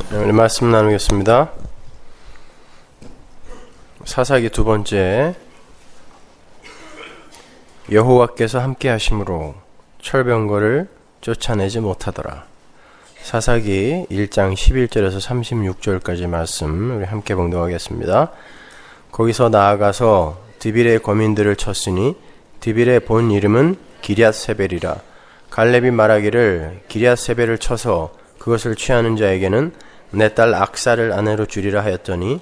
오늘 말씀 나누겠습니다. 사사기 2번째. 여호와께서 함께 하심으로 철병거를 쫓아내지 못하더라. 사사기 1장 11절에서 36절까지 말씀 우리 함께 봉독하겠습니다. 거기서 나아가서 드빌의 거민들을 쳤으니 드빌의 본 이름은 기럇세벨이라. 갈렙이 말하기를 기럇세벨을 쳐서 그것을 취하는 자에게는 내 딸 악사를 아내로 주리라 하였더니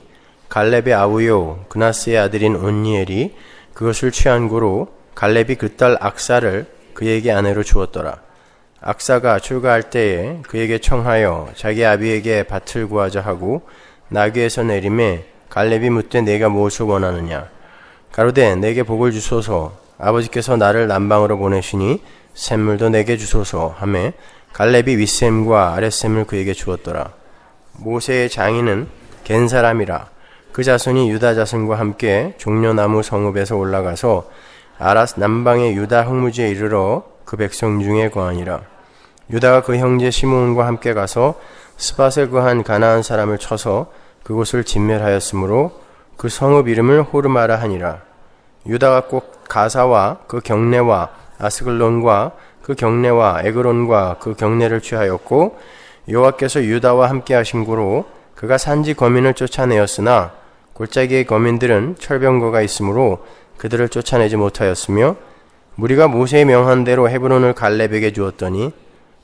갈렙의 아우요 그나스의 아들인 온니엘이 그것을 취한 고로 갈렙이 그 딸 악사를 그에게 아내로 주었더라. 악사가 출가할 때에 그에게 청하여 자기 아비에게 밭을 구하자 하고 나귀에서 내림에 갈렙이 묻되 내가 무엇을 원하느냐. 가로되 내게 복을 주소서. 아버지께서 나를 남방으로 보내시니 샘물도 내게 주소서 하매 갈렙이 윗샘과 아랫샘을 그에게 주었더라. 모세의 장인은 겐 사람이라. 그 자손이 유다 자손과 함께 종려나무 성읍에서 올라가서 아랏 남방의 유다 흙무지에 이르러 그 백성 중에 거하니라. 유다가 그 형제 시므온과 함께 가서 스밧에 거한 가나안 사람을 쳐서 그곳을 진멸하였으므로 그 성읍 이름을 호르마라 하니라. 유다가 꼭 가사와 그 경내와 아스글론과 그 경내와 에그론과 그 경내를 취하였고 여호와께서 유다와 함께 하신 고로 그가 산지 거민을 쫓아내었으나 골짜기의 거민들은 철병거가 있으므로 그들을 쫓아내지 못하였으며 무리가 모세의 명한 대로 헤브론을 갈렙에게 주었더니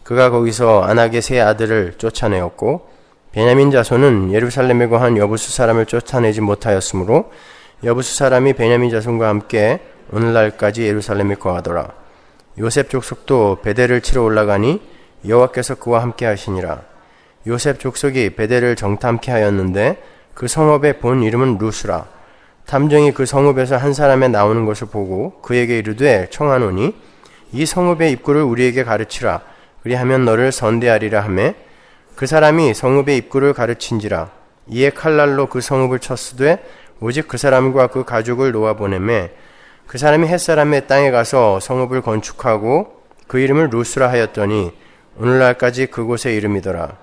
그가 거기서 아낙의 세 아들을 쫓아내었고 베냐민 자손은 예루살렘에 거한 여부수 사람을 쫓아내지 못하였으므로 여부수 사람이 베냐민 자손과 함께 오늘날까지 예루살렘에 거하더라. 요셉 족속도 베델을 치러 올라가니 여호와께서 그와 함께 하시니라. 요셉 족속이 베델을 정탐케 하였는데 그 성읍의 본 이름은 루스라. 탐정이 그 성읍에서 한 사람의 나오는 것을 보고 그에게 이르되 청하노니 이 성읍의 입구를 우리에게 가르치라. 그리하면 너를 선대하리라 하매 그 사람이 성읍의 입구를 가르친지라. 이에 칼날로 그 성읍을 쳤으되 오직 그 사람과 그 가족을 놓아보내매 그 사람이 햇사람의 땅에 가서 성읍을 건축하고 그 이름을 루스라 하였더니 오늘날까지 그곳의 이름이더라.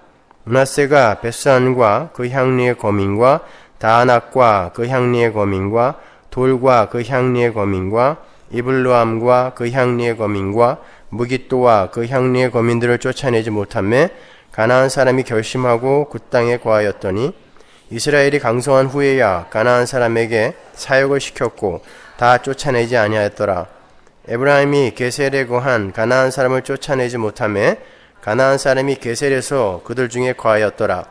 므낫세가 벳산과 그 향리의 거민과 다아낙과 그 향리의 거민과 돌과 그 향리의 거민과 이블루암과 그 향리의 거민과 무깃도와 그 향리의 거민들을 쫓아내지 못하매 가나안 사람이 결심하고 그 땅에 거하였더니 이스라엘이 강성한 후에야 가나안 사람에게 사역을 시켰고 다 쫓아내지 아니하였더라. 에브라임이 게셀에 거한 가나안 사람을 쫓아내지 못하매 가나안 사람이 게셀에서 그들 중에 거하였더라.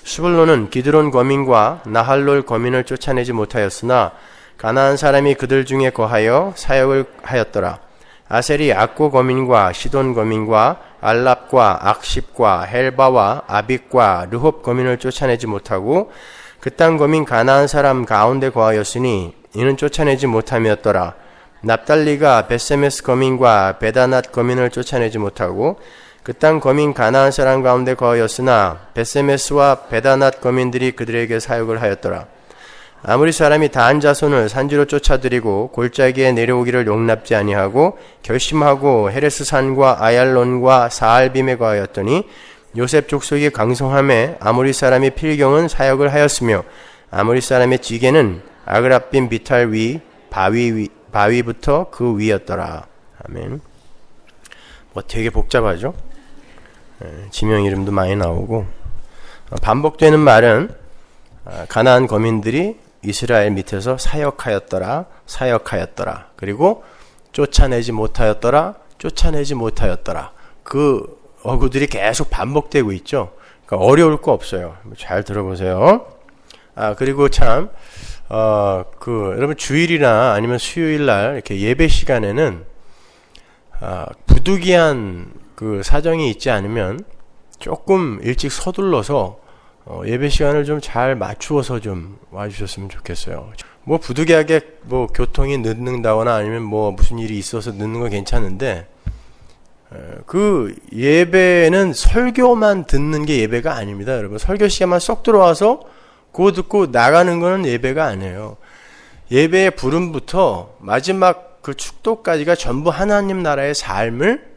수불론은 기드론 거민과 나할롤 거민을 쫓아내지 못하였으나 가나안 사람이 그들 중에 거하여 사역을 하였더라. 아셀이 악고 거민과 시돈 거민과 알랍과 악십과 헬바와 아빅과 르홉 거민을 쫓아내지 못하고 그 땅 거민 가나안 사람 가운데 거하였으니 이는 쫓아내지 못함이었더라. 납달리가 벳세메스 거민과 베다낫 거민을 쫓아내지 못하고 그 땅 거민 가나안 사람 가운데 거하였으나 벳세메스와 베다낫 거민들이 그들에게 사역을 하였더라. 아무리 사람이 다한 자손을 산지로 쫓아들이고 골짜기에 내려오기를 용납지 아니하고 결심하고 헤레스 산과 아얄론과 사알빔에 거하였더니 요셉 족속이 강성함에 아무리 사람이 필경은 사역을 하였으며 아무리 사람의 지게는 아그라빔 비탈 위 바위부터 그 위였더라. 아멘. 뭐 되게 복잡하죠? 지명 이름도 많이 나오고 반복되는 말은 가나안 거민들이 이스라엘 밑에서 사역하였더라 그리고 쫓아내지 못하였더라 그 어구들이 계속 반복되고 있죠. 그러니까 어려울 거 없어요. 잘 들어보세요. 그리고 참 여러분 주일이나 아니면 수요일날 이렇게 예배 시간에는 부득이한 그 사정이 있지 않으면 조금 일찍 서둘러서 예배 시간을 좀 잘 맞추어서 좀 와주셨으면 좋겠어요. 뭐 부득이하게 뭐 교통이 늦는다거나 아니면 뭐 무슨 일이 있어서 늦는 건 괜찮은데 그 예배는 설교만 듣는 게 예배가 아닙니다. 여러분 설교 시간만 쏙 들어와서 그거 듣고 나가는 거는 예배가 아니에요. 예배의 부름부터 마지막 그 축도까지가 전부 하나님 나라의 삶을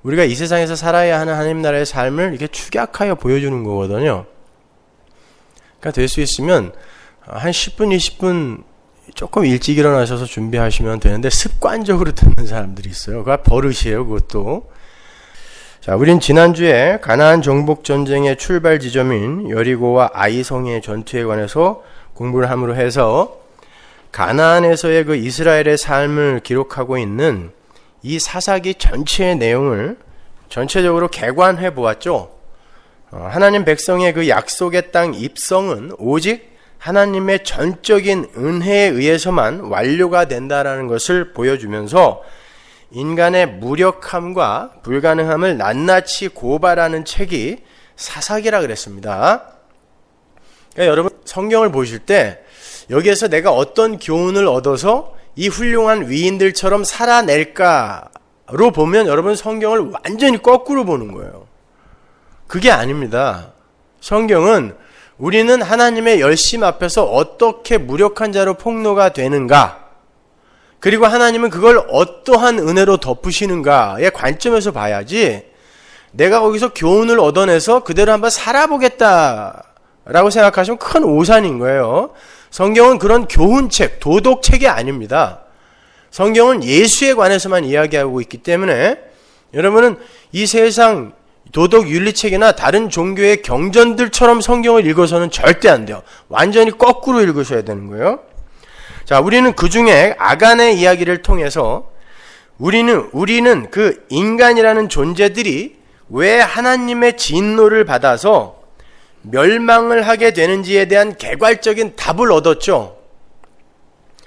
우리가 이 세상에서 살아야 하는 하나님 나라의 삶을 이렇게 축약하여 보여주는 거거든요. 될 수 있으면 한 10분, 20분 조금 일찍 일어나셔서 준비하시면 되는데 습관적으로 듣는 사람들이 있어요. 그거 버릇이에요, 그것도. 자, 우린 지난주에 가나안 정복 전쟁의 출발 지점인 여리고와 아이성의 전투에 관해서 공부를 함으로 해서 가나안에서의 그 이스라엘의 삶을 기록하고 있는 이 사사기 전체의 내용을 전체적으로 개관해 보았죠. 하나님 백성의 그 약속의 땅 입성은 오직 하나님의 전적인 은혜에 의해서만 완료가 된다라는 것을 보여주면서 인간의 무력함과 불가능함을 낱낱이 고발하는 책이 사사기라 그랬습니다. 그러니까 여러분 성경을 보실 때 여기에서 내가 어떤 교훈을 얻어서 이 훌륭한 위인들처럼 살아낼까로 보면 여러분 성경을 완전히 거꾸로 보는 거예요. 그게 아닙니다. 성경은 우리는 하나님의 열심 앞에서 어떻게 무력한 자로 폭로가 되는가, 그리고 하나님은 그걸 어떠한 은혜로 덮으시는가의 관점에서 봐야지 내가 거기서 교훈을 얻어내서 그대로 한번 살아보겠다라고 생각하시면 큰 오산인 거예요. 성경은 그런 교훈책, 도덕책이 아닙니다. 성경은 예수에 관해서만 이야기하고 있기 때문에 여러분은 이 세상 도덕 윤리책이나 다른 종교의 경전들처럼 성경을 읽어서는 절대 안 돼요. 완전히 거꾸로 읽으셔야 되는 거예요. 자, 우리는 그 중에 아간의 이야기를 통해서 우리는 그 인간이라는 존재들이 왜 하나님의 진노를 받아서 멸망을 하게 되는지에 대한 개괄적인 답을 얻었죠.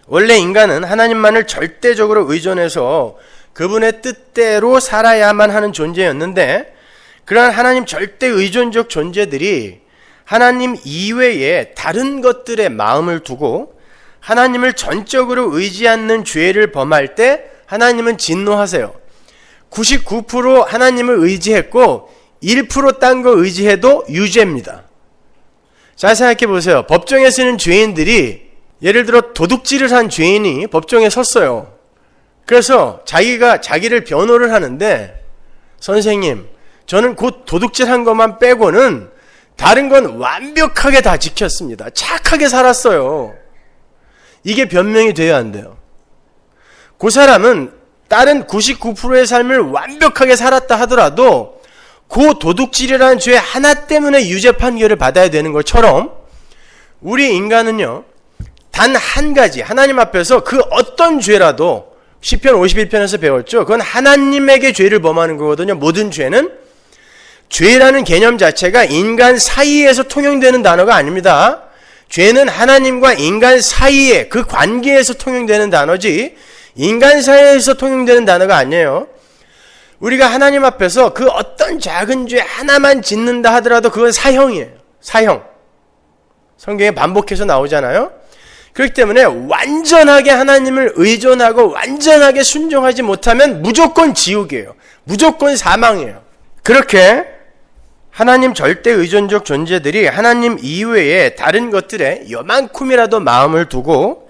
원래 인간은 하나님만을 절대적으로 의존해서 그분의 뜻대로 살아야만 하는 존재였는데, 그러한 하나님 절대 의존적 존재들이 하나님 이외에 다른 것들에 마음을 두고 하나님을 전적으로 의지 않는 죄를 범할 때 하나님은 진노하세요. 99% 하나님을 의지했고 1% 딴 거 의지해도 유죄입니다. 잘 생각해 보세요. 법정에 서는 죄인들이, 예를 들어 도둑질을 한 죄인이 법정에 섰어요. 그래서 자기를 변호를 하는데, 선생님, 저는 곧 도둑질한 것만 빼고는 다른 건 완벽하게 다 지켰습니다. 착하게 살았어요. 이게 변명이 돼야 안 돼요. 그 사람은 다른 99%의 삶을 완벽하게 살았다 하더라도 그 도둑질이라는 죄 하나 때문에 유죄 판결을 받아야 되는 것처럼 우리 인간은요, 단 한 가지, 하나님 앞에서 그 어떤 죄라도, 시편 51편에서 배웠죠. 그건 하나님에게 죄를 범하는 거거든요. 모든 죄는. 죄라는 개념 자체가 인간 사이에서 통용되는 단어가 아닙니다. 죄는 하나님과 인간 사이에 그 관계에서 통용되는 단어지 인간 사이에서 통용되는 단어가 아니에요. 우리가 하나님 앞에서 그 어떤 작은 죄 하나만 짓는다 하더라도 그건 사형이에요. 사형. 성경에 반복해서 나오잖아요. 그렇기 때문에 완전하게 하나님을 의존하고 완전하게 순종하지 못하면 무조건 지옥이에요. 무조건 사망이에요. 그렇게 하나님 절대 의존적 존재들이 하나님 이외에 다른 것들에 요만큼이라도 마음을 두고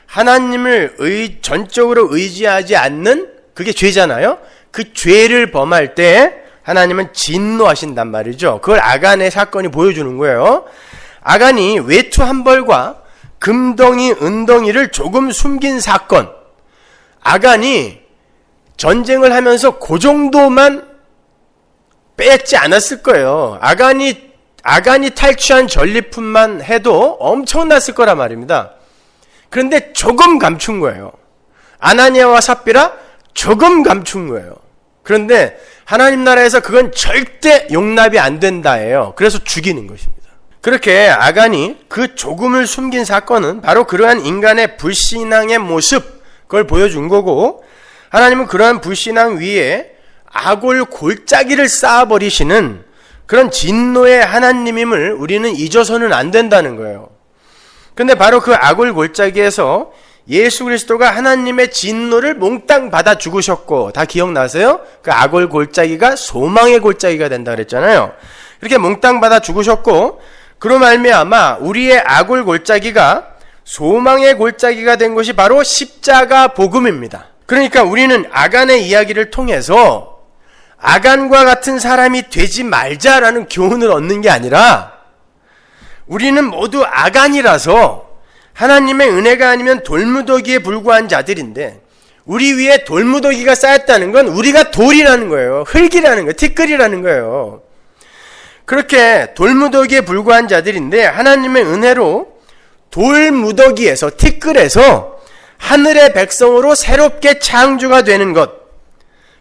하나님을 전적으로 의지하지 않는, 그게 죄잖아요. 그 죄를 범할 때 하나님은 진노하신단 말이죠. 그걸 아간의 사건이 보여주는 거예요. 아간이 외투 한 벌과 금덩이, 은덩이를 조금 숨긴 사건. 아간이 전쟁을 하면서 그 정도만 뺏지 않았을 거예요. 아간이 탈취한 전리품만 해도 엄청났을 거란 말입니다. 그런데 조금 감춘 거예요. 아나니아와 삽비라 조금 감춘 거예요. 그런데 하나님 나라에서 그건 절대 용납이 안 된다예요. 그래서 죽이는 것입니다. 그렇게 아간이 그 조금을 숨긴 사건은 바로 그러한 인간의 불신앙의 모습, 그걸 보여준 거고, 하나님은 그러한 불신앙 위에 악올 골짜기를 쌓아버리시는 그런 진노의 하나님임을 우리는 잊어서는 안 된다는 거예요. 근데 바로 그 악올 골짜기에서 예수 그리스도가 하나님의 진노를 몽땅 받아 죽으셨고, 다 기억나세요? 그 악올 골짜기가 소망의 골짜기가 된다 그랬잖아요. 이렇게 몽땅 받아 죽으셨고, 그로 말미암아 우리의 악올 골짜기가 소망의 골짜기가 된 것이 바로 십자가 복음입니다. 그러니까 우리는 아간의 이야기를 통해서 아간과 같은 사람이 되지 말자라는 교훈을 얻는 게 아니라 우리는 모두 아간이라서 하나님의 은혜가 아니면 돌무더기에 불과한 자들인데, 우리 위에 돌무더기가 쌓였다는 건 우리가 돌이라는 거예요. 흙이라는 거예요. 티끌이라는 거예요. 그렇게 돌무더기에 불과한 자들인데, 하나님의 은혜로 돌무더기에서, 티끌에서 하늘의 백성으로 새롭게 창조가 되는 것,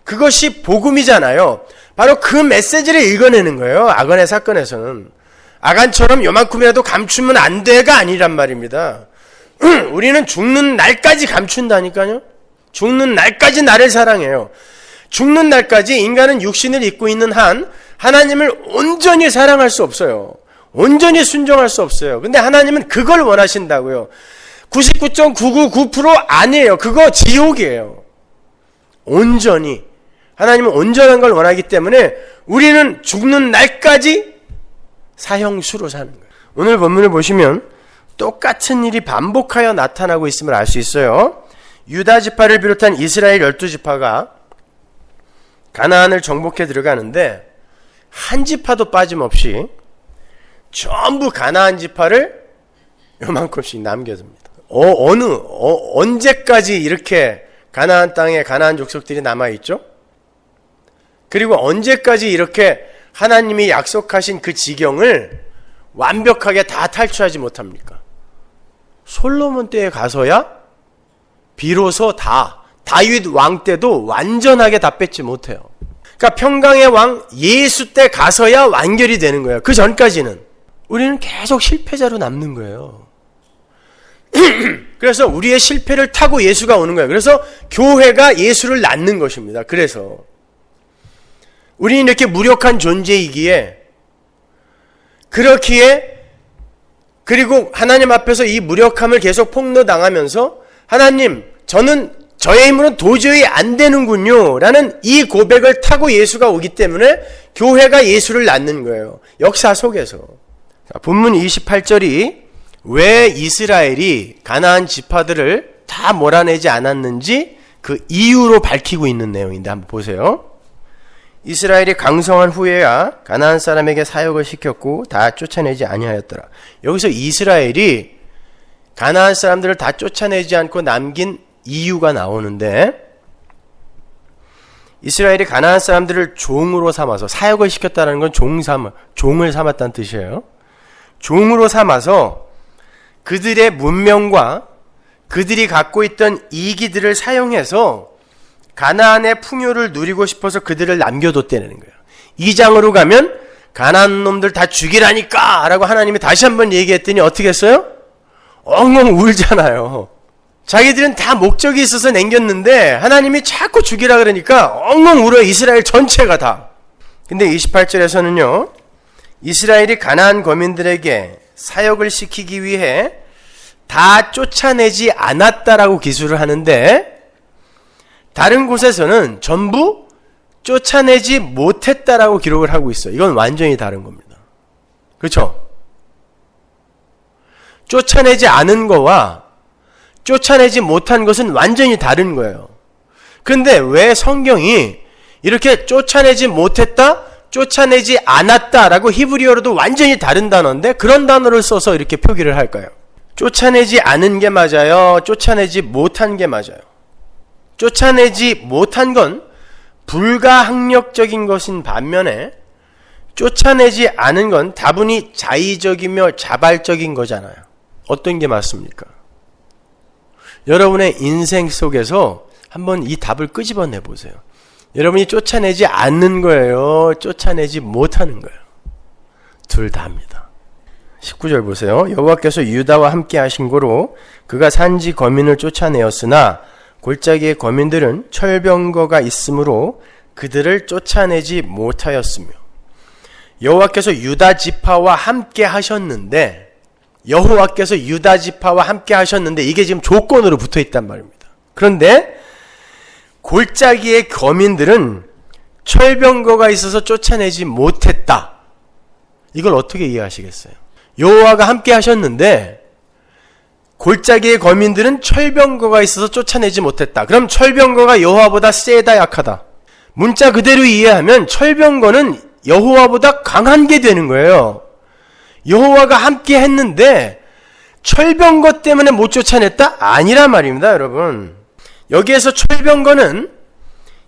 그것이 복음이잖아요. 바로 그 메시지를 읽어내는 거예요. 아간의 사건에서는. 아간처럼 요만큼이라도 감추면 안 돼가 아니란 말입니다. 우리는 죽는 날까지 감춘다니까요. 죽는 날까지 나를 사랑해요. 죽는 날까지 인간은 육신을 입고 있는 한 하나님을 온전히 사랑할 수 없어요. 온전히 순종할 수 없어요. 근데 하나님은 그걸 원하신다고요. 99.999% 아니에요. 그거 지옥이에요. 온전히. 하나님은 온전한 걸 원하기 때문에 우리는 죽는 날까지 사형수로 사는 거예요. 오늘 본문을 보시면 똑같은 일이 반복하여 나타나고 있음을 알 수 있어요. 유다 지파를 비롯한 이스라엘 12지파가 가나안을 정복해 들어가는데 한 지파도 빠짐없이 전부 가나안 지파를 요만큼씩 남겨둡니다. 언제까지 이렇게 가나안 땅에 가나안 족속들이 남아있죠? 그리고 언제까지 이렇게 하나님이 약속하신 그 지경을 완벽하게 다 탈취하지 못합니까? 솔로몬 때에 가서야 비로소 다윗 왕 때도 완전하게 다 뺏지 못해요. 그러니까 평강의 왕 예수 때 가서야 완결이 되는 거예요. 그 전까지는 우리는 계속 실패자로 남는 거예요. 그래서 우리의 실패를 타고 예수가 오는 거예요. 그래서 교회가 예수를 낳는 것입니다. 그래서 우리는 이렇게 무력한 존재이기에, 그렇기에, 그리고 하나님 앞에서 이 무력함을 계속 폭로당하면서 하나님, 저는 저의 힘으로는 도저히 안 되는군요 라는 이 고백을 타고 예수가 오기 때문에 교회가 예수를 낳는 거예요. 역사 속에서. 본문 28절이 왜 이스라엘이 가나안 지파들을 다 몰아내지 않았는지 그 이유로 밝히고 있는 내용인데 한번 보세요. 이스라엘이 강성한 후에야 가나안 사람에게 사역을 시켰고 다 쫓아내지 아니하였더라. 여기서 이스라엘이 가나안 사람들을 다 쫓아내지 않고 남긴 이유가 나오는데, 이스라엘이 가나안 사람들을 종으로 삼아서, 사역을 시켰다는 건 종을 삼았다는 뜻이에요. 종으로 삼아서 그들의 문명과 그들이 갖고 있던 이기들을 사용해서 가나안의 풍요를 누리고 싶어서 그들을 남겨뒀다는 거예요. 2장으로 가면 가나안 놈들 다 죽이라니까 라고 하나님이 다시 한번 얘기했더니 어떻게 했어요? 엉엉 울잖아요. 자기들은 다 목적이 있어서 남겼는데 하나님이 자꾸 죽이라 그러니까 엉엉 울어요. 이스라엘 전체가 다. 근데 28절에서는요, 이스라엘이 가나안 거민들에게 사역을 시키기 위해 다 쫓아내지 않았다라고 기술을 하는데, 다른 곳에서는 전부 쫓아내지 못했다라고 기록을 하고 있어요. 이건 완전히 다른 겁니다. 그렇죠? 쫓아내지 않은 거와 쫓아내지 못한 것은 완전히 다른 거예요. 그런데 왜 성경이 이렇게 쫓아내지 못했다, 쫓아내지 않았다라고 히브리어로도 완전히 다른 단어인데 그런 단어를 써서 이렇게 표기를 할까요? 쫓아내지 않은 게 맞아요? 쫓아내지 못한 게 맞아요? 쫓아내지 못한 건 불가항력적인 것인 반면에 쫓아내지 않은 건 다분히 자의적이며 자발적인 거잖아요. 어떤 게 맞습니까? 여러분의 인생 속에서 한번 이 답을 끄집어내 보세요. 여러분이 쫓아내지 않는 거예요? 쫓아내지 못하는 거예요? 둘 다입니다. 19절 보세요. 여호와께서 유다와 함께 하신 고로 그가 산지 거민을 쫓아내었으나 골짜기의 거민들은 철병거가 있으므로 그들을 쫓아내지 못하였으며, 여호와께서 유다 지파와 함께 하셨는데, 여호와께서 유다 지파와 함께 하셨는데 이게 지금 조건으로 붙어 있단 말입니다. 그런데 골짜기의 거민들은 철병거가 있어서 쫓아내지 못했다. 이걸 어떻게 이해하시겠어요? 여호와가 함께 하셨는데 골짜기의 거민들은 철병거가 있어서 쫓아내지 못했다. 그럼 철병거가 여호와보다 세다 약하다? 문자 그대로 이해하면 철병거는 여호와보다 강한 게 되는 거예요. 여호와가 함께 했는데 철병거 때문에 못 쫓아냈다? 아니란 말입니다, 여러분. 여기에서 철병거는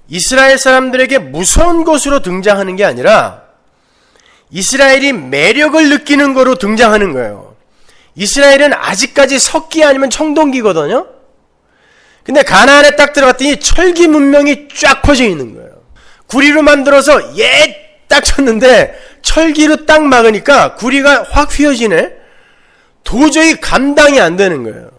이스라엘 사람들에게 무서운 것으로 등장하는 게 아니라 이스라엘이 매력을 느끼는 거로 등장하는 거예요. 이스라엘은 아직까지 석기 아니면 청동기거든요. 근데 가나안에 딱 들어갔더니 철기 문명이 쫙 퍼져 있는 거예요. 구리로 만들어서 딱 쳤는데 철기로 딱 막으니까 구리가 확 휘어지네. 도저히 감당이 안 되는 거예요.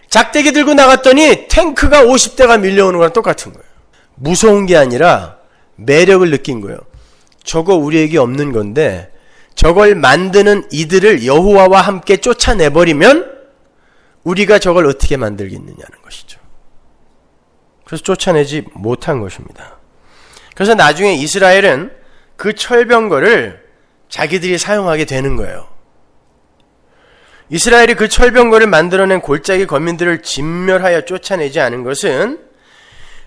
작대기 들고 나갔더니 탱크가 50대가 밀려오는 거랑 똑같은 거예요. 무서운 게 아니라 매력을 느낀 거예요. 저거 우리에게 없는 건데 저걸 만드는 이들을 여호와와 함께 쫓아내버리면 우리가 저걸 어떻게 만들겠느냐는 것이죠. 그래서 쫓아내지 못한 것입니다. 그래서 나중에 이스라엘은 그 철병거를 자기들이 사용하게 되는 거예요. 이스라엘이 그 철병거를 만들어낸 골짜기 거민들을 진멸하여 쫓아내지 않은 것은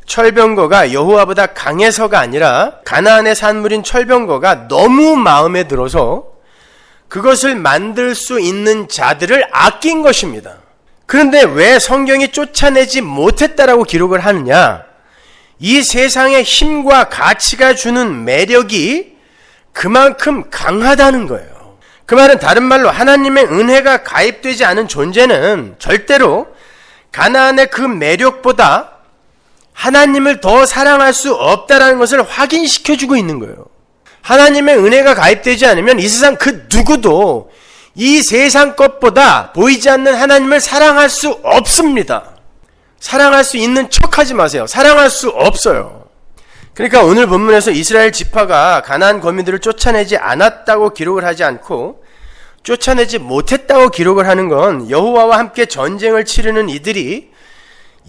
철병거가 여호와보다 강해서가 아니라 가나안의 산물인 철병거가 너무 마음에 들어서 그것을 만들 수 있는 자들을 아낀 것입니다. 그런데 왜 성경이 쫓아내지 못했다라고 기록을 하느냐? 이 세상의 힘과 가치가 주는 매력이 그만큼 강하다는 거예요. 그 말은 다른 말로 하나님의 은혜가 가입되지 않은 존재는 절대로 가나안의 그 매력보다 하나님을 더 사랑할 수 없다라는 것을 확인시켜주고 있는 거예요. 하나님의 은혜가 가입되지 않으면 이 세상 그 누구도 이 세상 것보다 보이지 않는 하나님을 사랑할 수 없습니다. 사랑할 수 있는 척하지 마세요. 사랑할 수 없어요. 그러니까 오늘 본문에서 이스라엘 지파가 가나안 거민들을 쫓아내지 않았다고 기록을 하지 않고 쫓아내지 못했다고 기록을 하는 건 여호와와 함께 전쟁을 치르는 이들이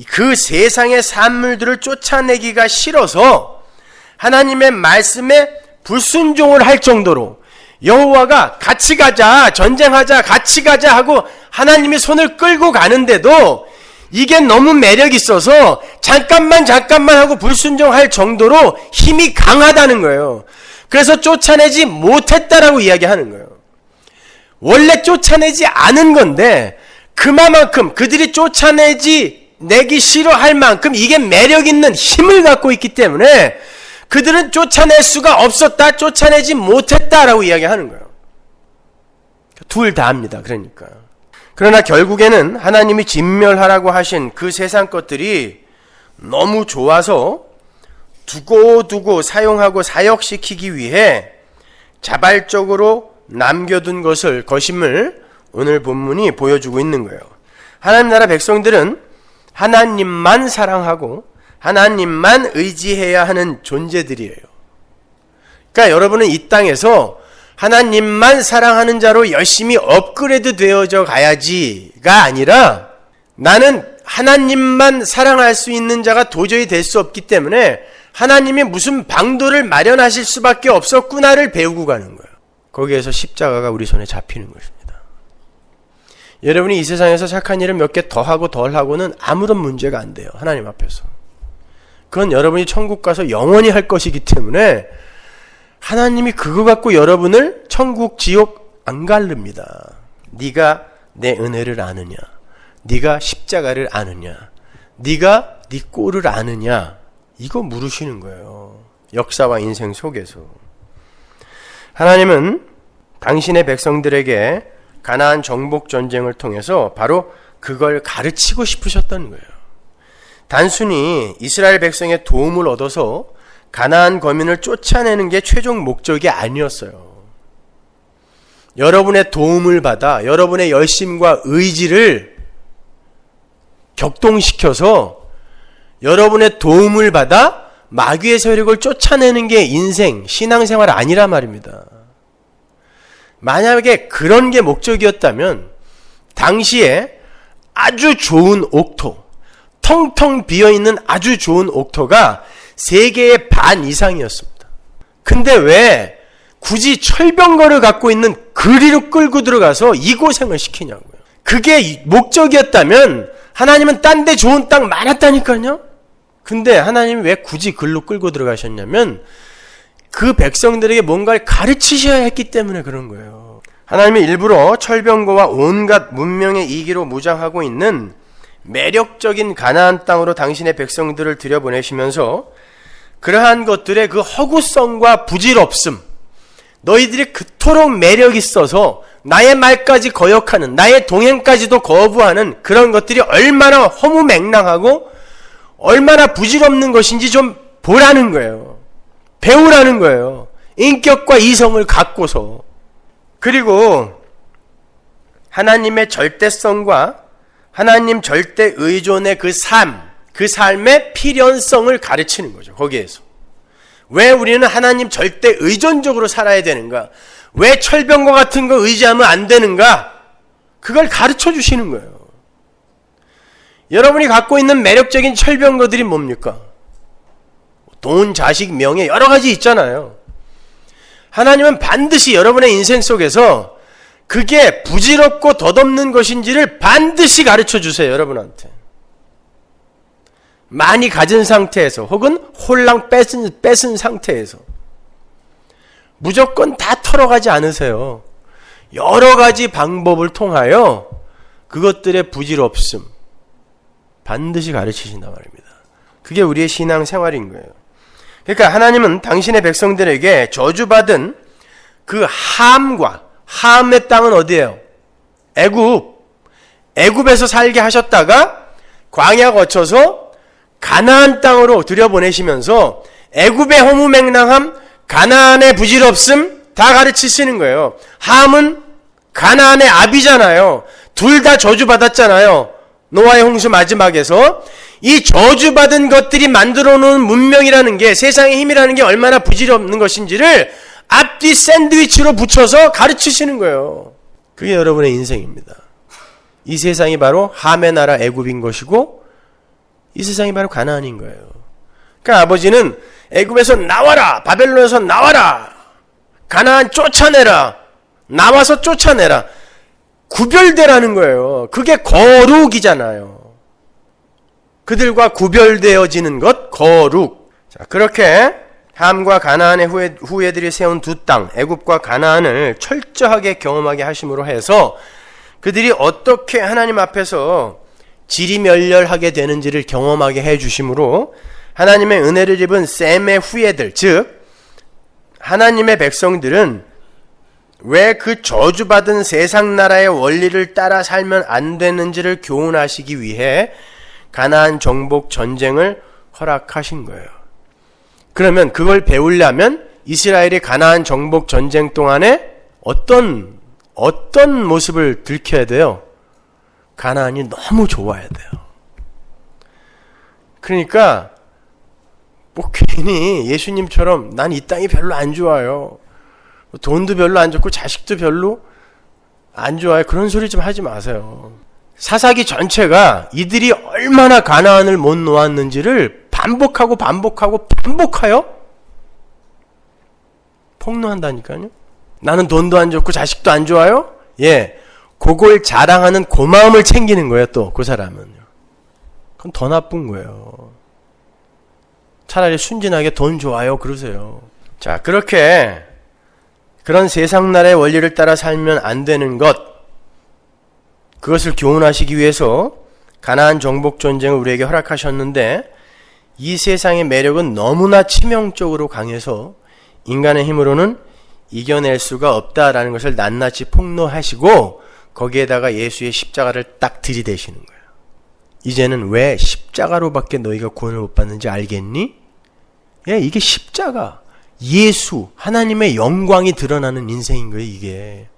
그 세상의 산물들을 쫓아내기가 싫어서 하나님의 말씀에 불순종을 할 정도로 여호와가 같이 가자, 전쟁하자, 같이 가자 하고 하나님이 손을 끌고 가는데도 이게 너무 매력 있어서 잠깐만 하고 불순종할 정도로 힘이 강하다는 거예요. 그래서 쫓아내지 못했다라고 이야기하는 거예요. 원래 쫓아내지 않은 건데 그만큼 그들이 내기 싫어할 만큼 이게 매력 있는 힘을 갖고 있기 때문에 그들은 쫓아낼 수가 없었다, 쫓아내지 못했다라고 이야기하는 거예요. 둘 다 합니다. 그러니까. 그러나 결국에는 하나님이 진멸하라고 하신 그 세상 것들이 너무 좋아서 두고두고 사용하고 사역시키기 위해 자발적으로 남겨둔 것임을 오늘 본문이 보여주고 있는 거예요. 하나님 나라 백성들은 하나님만 사랑하고 하나님만 의지해야 하는 존재들이에요. 그러니까 여러분은 이 땅에서 하나님만 사랑하는 자로 열심히 업그레이드 되어져 가야지가 아니라 나는 하나님만 사랑할 수 있는 자가 도저히 될 수 없기 때문에 하나님이 무슨 방도를 마련하실 수밖에 없었구나를 배우고 가는 거예요. 거기에서 십자가가 우리 손에 잡히는 것입니다. 여러분이 이 세상에서 착한 일을 몇 개 더 하고 덜 하고는 아무런 문제가 안 돼요. 하나님 앞에서. 그건 여러분이 천국 가서 영원히 할 것이기 때문에 하나님이 그거 갖고 여러분을 천국 지옥 안 가릅니다. 네가 내 은혜를 아느냐, 네가 십자가를 아느냐, 네가 네 꼴을 아느냐, 이거 물으시는 거예요. 역사와 인생 속에서. 하나님은 당신의 백성들에게 가나안 정복 전쟁을 통해서 바로 그걸 가르치고 싶으셨던 거예요. 단순히 이스라엘 백성의 도움을 얻어서 가나안 거민을 쫓아내는 게 최종 목적이 아니었어요. 여러분의 도움을 받아 여러분의 열심과 의지를 격동시켜서 여러분의 도움을 받아 마귀의 세력을 쫓아내는 게 인생, 신앙생활 아니란 말입니다. 만약에 그런 게 목적이었다면 당시에 아주 좋은 옥토, 텅텅 비어있는 아주 좋은 옥토가 세계의 반 이상이었습니다. 근데 왜 굳이 철병거를 갖고 있는 그리로 끌고 들어가서 이 고생을 시키냐고요. 그게 목적이었다면 하나님은 딴 데 좋은 땅 많았다니까요. 근데 하나님이 왜 굳이 글로 끌고 들어가셨냐면 그 백성들에게 뭔가를 가르치셔야 했기 때문에 그런 거예요. 하나님이 일부러 철병거와 온갖 문명의 이기로 무장하고 있는 매력적인 가나안 땅으로 당신의 백성들을 들여보내시면서 그러한 것들의 그 허구성과 부질없음, 너희들이 그토록 매력 있어서 나의 말까지 거역하는, 나의 동행까지도 거부하는 그런 것들이 얼마나 허무맹랑하고 얼마나 부질없는 것인지 좀 보라는 거예요. 배우라는 거예요. 인격과 이성을 갖고서. 그리고 하나님의 절대성과 하나님 절대 의존의 그 삶의 필연성을 가르치는 거죠. 거기에서. 왜 우리는 하나님 절대 의존적으로 살아야 되는가? 왜 철병거 같은 거 의지하면 안 되는가? 그걸 가르쳐 주시는 거예요. 여러분이 갖고 있는 매력적인 철병거들이 뭡니까? 돈, 자식, 명예 여러 가지 있잖아요. 하나님은 반드시 여러분의 인생 속에서 그게 부질없고 덧없는 것인지를 반드시 가르쳐 주세요. 여러분한테. 많이 가진 상태에서 혹은 홀랑 뺏은 상태에서 무조건 다 털어가지 않으세요. 여러 가지 방법을 통하여 그것들의 부질없음 반드시 가르치신단 말입니다. 그게 우리의 신앙 생활인 거예요. 그러니까 하나님은 당신의 백성들에게 저주받은 그 함의 땅은 어디예요? 애굽에서 살게 하셨다가 광야 거쳐서 가나안 땅으로 들여보내시면서 애굽의 허무맹랑함, 가나안의 부질없음 다 가르치시는 거예요. 함은 가나안의 아비잖아요. 둘 다 저주받았잖아요. 노아의 홍수 마지막에서. 이 저주받은 것들이 만들어 놓은 문명이라는 게, 세상의 힘이라는 게 얼마나 부질없는 것인지를 앞뒤 샌드위치로 붙여서 가르치시는 거예요. 그게 여러분의 인생입니다. 이 세상이 바로 함의 나라 애굽인 것이고 이 세상이 바로 가나안인 거예요. 그러니까 아버지는 애굽에서 나와라, 바벨론에서 나와라, 가나안 쫓아내라, 나와서 쫓아내라, 구별되라는 거예요. 그게 거룩이잖아요. 그들과 구별되어지는 것, 거룩. 자, 그렇게 함과 가나안의 후예들이 세운 두 땅, 애굽과 가나안을 철저하게 경험하게 하심으로 해서 그들이 어떻게 하나님 앞에서 지리멸렬하게 되는지를 경험하게 해주심으로 하나님의 은혜를 입은 셈의 후예들, 즉 하나님의 백성들은 왜 그 저주받은 세상 나라의 원리를 따라 살면 안 되는지를 교훈하시기 위해 가나안 정복 전쟁을 허락하신 거예요. 그러면 그걸 배우려면 이스라엘이 가나안 정복 전쟁 동안에 어떤 모습을 들켜야 돼요? 가나안이 너무 좋아야 돼요. 그러니까 뭐 괜히 예수님처럼 난 이 땅이 별로 안 좋아요, 돈도 별로 안 좋고 자식도 별로 안 좋아요, 그런 소리 좀 하지 마세요. 사사기 전체가 이들이 얼마나 가나안을 못 놓았는지를 반복하여 폭로한다니까요. 나는 돈도 안 좋고 자식도 안 좋아요? 예, 그걸 자랑하는 그 마음을 챙기는 거예요. 또 그 사람은요. 그건 더 나쁜 거예요. 차라리 순진하게 돈 좋아요 그러세요. 자, 그렇게 그런 세상 나라의 원리를 따라 살면 안 되는 것, 그것을 교훈하시기 위해서 가나안 정복 전쟁을 우리에게 허락하셨는데, 이 세상의 매력은 너무나 치명적으로 강해서 인간의 힘으로는 이겨낼 수가 없다라는 것을 낱낱이 폭로하시고 거기에다가 예수의 십자가를 딱 들이대시는 거예요. 이제는 왜 십자가로밖에 너희가 구원을 못 받는지 알겠니? 예, 이게 십자가, 예수, 하나님의 영광이 드러나는 인생인 거예요, 이게.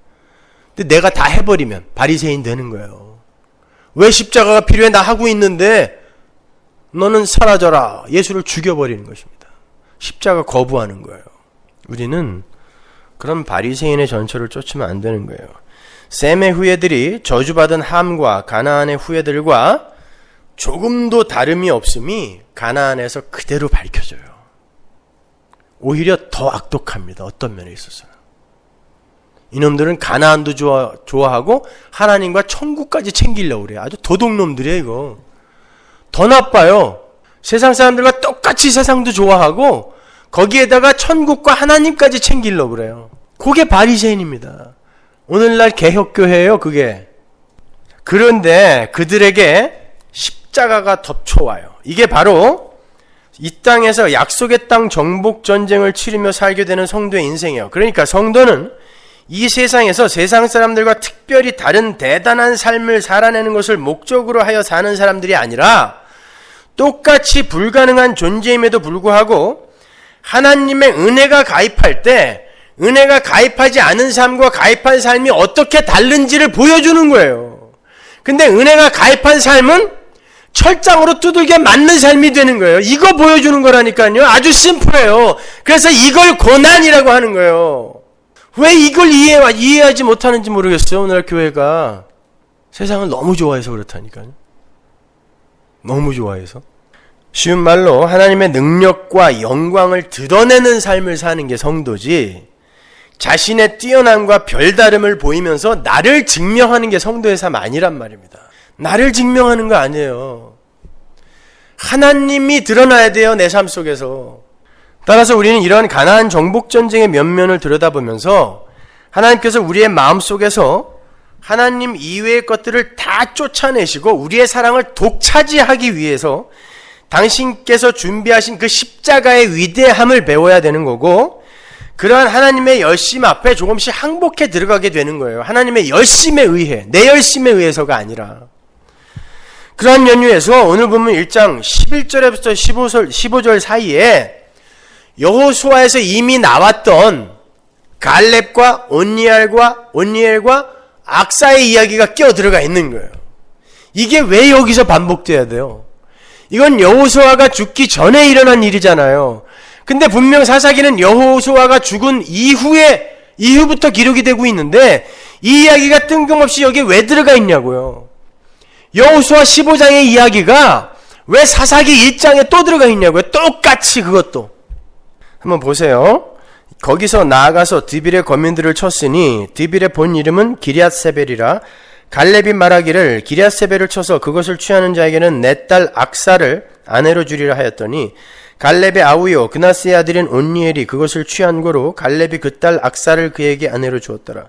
근데 내가 다 해버리면 바리새인 되는 거예요. 왜 십자가가 필요해? 나 하고 있는데 너는 사라져라. 예수를 죽여버리는 것입니다. 십자가 거부하는 거예요. 우리는 그런 바리새인의 전철을 쫓으면 안 되는 거예요. 셈의 후예들이 저주받은 함과 가나안의 후예들과 조금도 다름이 없음이 가나안에서 그대로 밝혀져요. 오히려 더 악독합니다. 어떤 면에 있어서는. 이놈들은 가나안도 좋아하고 하나님과 천국까지 챙기려고 그래요. 아주 도둑놈들이에요, 이거. 더 나빠요. 세상 사람들과 똑같이 세상도 좋아하고 거기에다가 천국과 하나님까지 챙기려고 그래요. 그게 바리새인입니다. 오늘날 개혁교회예요, 그게. 그런데 그들에게 십자가가 덮쳐와요. 이게 바로 이 땅에서 약속의 땅 정복 전쟁을 치르며 살게 되는 성도의 인생이에요. 그러니까 성도는 이 세상에서 세상 사람들과 특별히 다른 대단한 삶을 살아내는 것을 목적으로 하여 사는 사람들이 아니라 똑같이 불가능한 존재임에도 불구하고 하나님의 은혜가 가입할 때 은혜가 가입하지 않은 삶과 가입한 삶이 어떻게 다른지를 보여주는 거예요. 근데 은혜가 가입한 삶은 철장으로 두들겨 맞는 삶이 되는 거예요. 이거 보여주는 거라니까요. 아주 심플해요. 그래서 이걸 고난이라고 하는 거예요. 왜 이걸 이해하지 못하는지 모르겠어요. 오늘 교회가 세상을 너무 좋아해서 그렇다니까요. 너무 좋아해서. 쉬운 말로 하나님의 능력과 영광을 드러내는 삶을 사는 게 성도지, 자신의 뛰어남과 별다름을 보이면서 나를 증명하는 게 성도의 삶 아니란 말입니다. 나를 증명하는 거 아니에요. 하나님이 드러나야 돼요, 내 삶 속에서. 따라서 우리는 이러한 가나안 정복 전쟁의 면면을 들여다보면서 하나님께서 우리의 마음속에서 하나님 이외의 것들을 다 쫓아내시고 우리의 사랑을 독차지하기 위해서 당신께서 준비하신 그 십자가의 위대함을 배워야 되는 거고, 그러한 하나님의 열심 앞에 조금씩 항복해 들어가게 되는 거예요. 하나님의 열심에 의해, 내 열심에 의해서가 아니라. 그러한 연유에서 오늘 보면 1장 11절에부터 15절 사이에 여호수아에서 이미 나왔던 갈렙과 온니엘과 악사의 이야기가 끼어 들어가 있는 거예요. 이게 왜 여기서 반복돼야 돼요? 이건 여호수아가 죽기 전에 일어난 일이잖아요. 근데 분명 사사기는 여호수아가 죽은 이후부터 기록이 되고 있는데 이 이야기가 뜬금없이 여기에 왜 들어가 있냐고요. 여호수아 15장의 이야기가 왜 사사기 1장에 또 들어가 있냐고요. 똑같이 그것도. 한번 보세요. 거기서 나아가서 드빌의 거민들을 쳤으니 드빌의 본 이름은 기럇세벨이라. 갈렙이 말하기를 기럇세벨을 쳐서 그것을 취하는 자에게는 내 딸 악사를 아내로 주리라 하였더니 갈렙의 아우요 그나스의 아들인 온니엘이 그것을 취한 고로 갈렙이 그 딸 악사를 그에게 아내로 주었더라.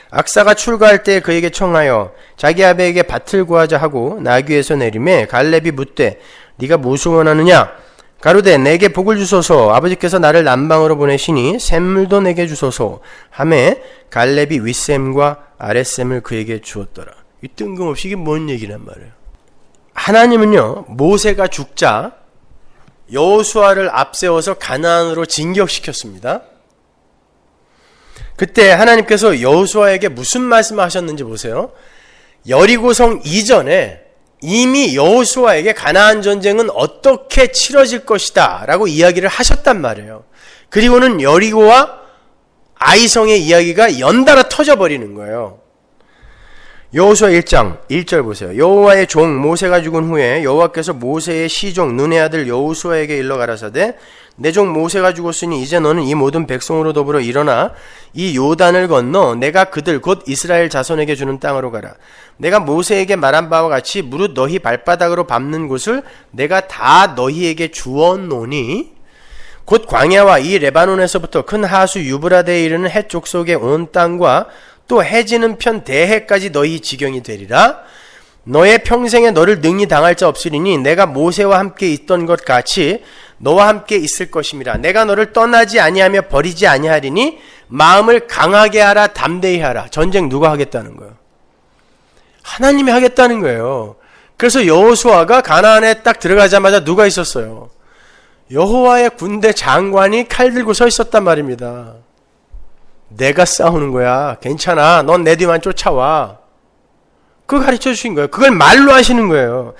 악사가 출가할 때 그에게 청하여 자기 아버에게 밭을 구하자 하고 나귀에서 내리매 갈렙이 묻되 네가 무엇을 원하느냐? 가로되 내게 복을 주소서. 아버지께서 나를 남방으로 보내시니 샘물도 내게 주소서 하매 갈렙이 윗샘과 아랫샘을 그에게 주었더라. 이 뜬금없이 이게 뭔 얘기란 말이에요. 하나님은요, 모세가 죽자 여호수아를 앞세워서 가나안으로 진격시켰습니다. 그때 하나님께서 여호수아에게 무슨 말씀을 하셨는지 보세요. 여리고성 이전에 이미 여호수아에게 가나안 전쟁은 어떻게 치러질 것이다 라고 이야기를 하셨단 말이에요. 그리고는 여리고와 아이성의 이야기가 연달아 터져버리는 거예요. 여호수아 1장 1절 보세요. 여호와의 종 모세가 죽은 후에 여호와께서 모세의 시종 눈의 아들 여호수아에게 일러 가라사대 내 종 모세가 죽었으니 이제 너는 이 모든 백성으로 더불어 일어나 이 요단을 건너 내가 그들 곧 이스라엘 자손에게 주는 땅으로 가라. 내가 모세에게 말한 바와 같이 무릇 너희 발바닥으로 밟는 곳을 내가 다 너희에게 주었노니 곧 광야와 이 레바논에서부터 큰 하수 유브라데에 이르는 해쪽 속의 온 땅과 또 해지는 편 대해까지 너희 지경이 되리라. 너의 평생에 너를 능히 당할 자 없으리니 내가 모세와 함께 있던 것 같이 너와 함께 있을 것임이라. 내가 너를 떠나지 아니하며 버리지 아니하리니 마음을 강하게 하라. 담대히 하라. 전쟁 누가 하겠다는 거예요? 하나님이 하겠다는 거예요. 그래서 여호수아가 가나안에 딱 들어가자마자 누가 있었어요? 여호와의 군대 장관이 칼 들고 서 있었단 말입니다. 내가 싸우는 거야. 괜찮아. 넌 내 뒤만 쫓아와. 그거 가르쳐 주신 거예요. 그걸 말로 하시는 거예요.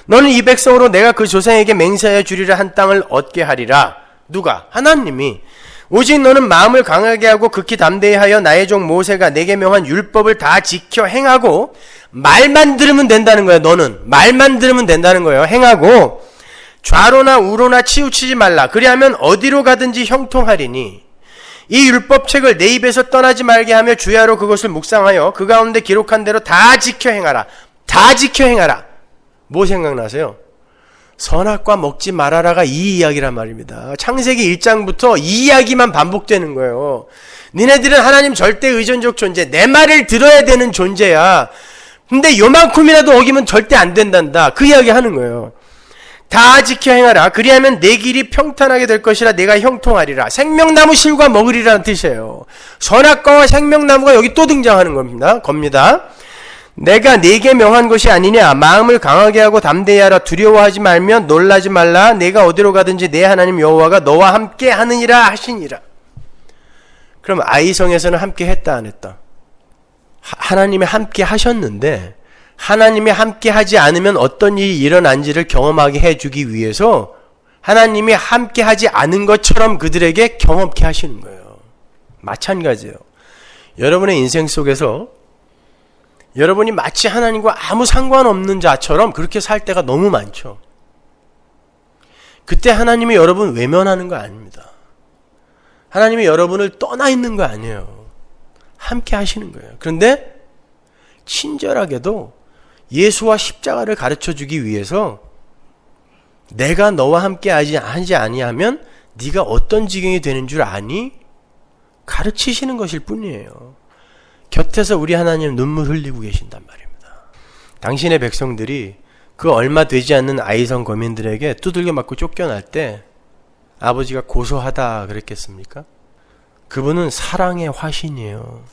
너는 이 백성으로 내가 그 조상에게 맹세하여 주리라 한 땅을 얻게 하리라. 누가? 하나님이. 오직 너는 마음을 강하게 하고 극히 담대히 하여 나의 종 모세가 내게 명한 율법을 다 지켜 행하고 말만 들으면 된다는 거예요. 너는 말만 들으면 된다는 거예요. 행하고 좌로나 우로나 치우치지 말라. 그리하면 어디로 가든지 형통하리니 이 율법책을 내 입에서 떠나지 말게 하며 주야로 그것을 묵상하여 그 가운데 기록한 대로 다 지켜 행하라. 다 지켜 행하라. 뭐 생각나세요? 선악과 먹지 말아라가 이 이야기란 말입니다. 창세기 1장부터 이 이야기만 반복되는 거예요. 니네들은 하나님 절대 의존적 존재, 내 말을 들어야 되는 존재야. 근데 요만큼이라도 어기면 절대 안 된단다. 그 이야기 하는 거예요. 다 지켜 행하라. 그리하면 내 길이 평탄하게 될 것이라. 내가 형통하리라. 생명나무 실과 먹으리라는 뜻이에요. 선악과와 생명나무가 여기 또 등장하는 겁니다. 내가 네게 명한 것이 아니냐. 마음을 강하게 하고 담대히 하라. 두려워하지 말며 놀라지 말라. 내가 어디로 가든지 내 하나님 여호와가 너와 함께 하느니라 하시니라. 그럼 아이성에서는 함께 했다 안 했다? 하나님이 함께 하셨는데 하나님이 함께 하지 않으면 어떤 일이 일어난지를 경험하게 해주기 위해서 하나님이 함께 하지 않은 것처럼 그들에게 경험케 하시는 거예요. 마찬가지예요. 여러분의 인생 속에서 여러분이 마치 하나님과 아무 상관없는 자처럼 그렇게 살 때가 너무 많죠. 그때 하나님이 여러분 외면하는 거 아닙니다. 하나님이 여러분을 떠나 있는 거 아니에요. 함께 하시는 거예요. 그런데 친절하게도 예수와 십자가를 가르쳐주기 위해서 내가 너와 함께 하지 아니하면 네가 어떤 지경이 되는 줄 아니? 가르치시는 것일 뿐이에요. 곁에서 우리 하나님 눈물 흘리고 계신단 말입니다. 당신의 백성들이 그 얼마 되지 않는 아이성 거민들에게 두들겨 맞고 쫓겨날 때 아버지가 고소하다 그랬겠습니까? 그분은 사랑의 화신이에요.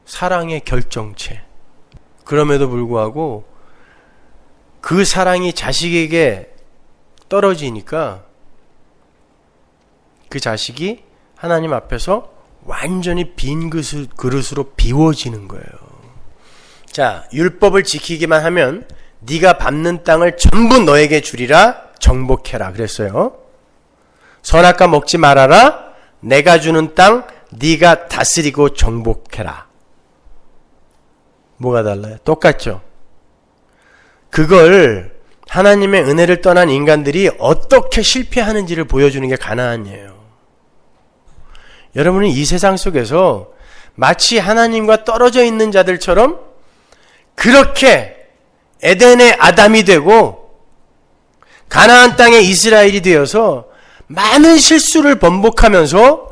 사랑의 결정체. 그럼에도 불구하고 그 사랑이 자식에게 떨어지니까 그 자식이 하나님 앞에서 완전히 빈 그릇으로 비워지는 거예요. 자, 율법을 지키기만 하면 네가 밟는 땅을 전부 너에게 주리라. 정복해라 그랬어요. 선악과 먹지 말아라. 내가 주는 땅 네가 다스리고 정복해라. 뭐가 달라요? 똑같죠. 그걸 하나님의 은혜를 떠난 인간들이 어떻게 실패하는지를 보여주는 게 가나안이에요. 여러분은 이 세상 속에서 마치 하나님과 떨어져 있는 자들처럼 그렇게 에덴의 아담이 되고 가나안 땅의 이스라엘이 되어서 많은 실수를 번복하면서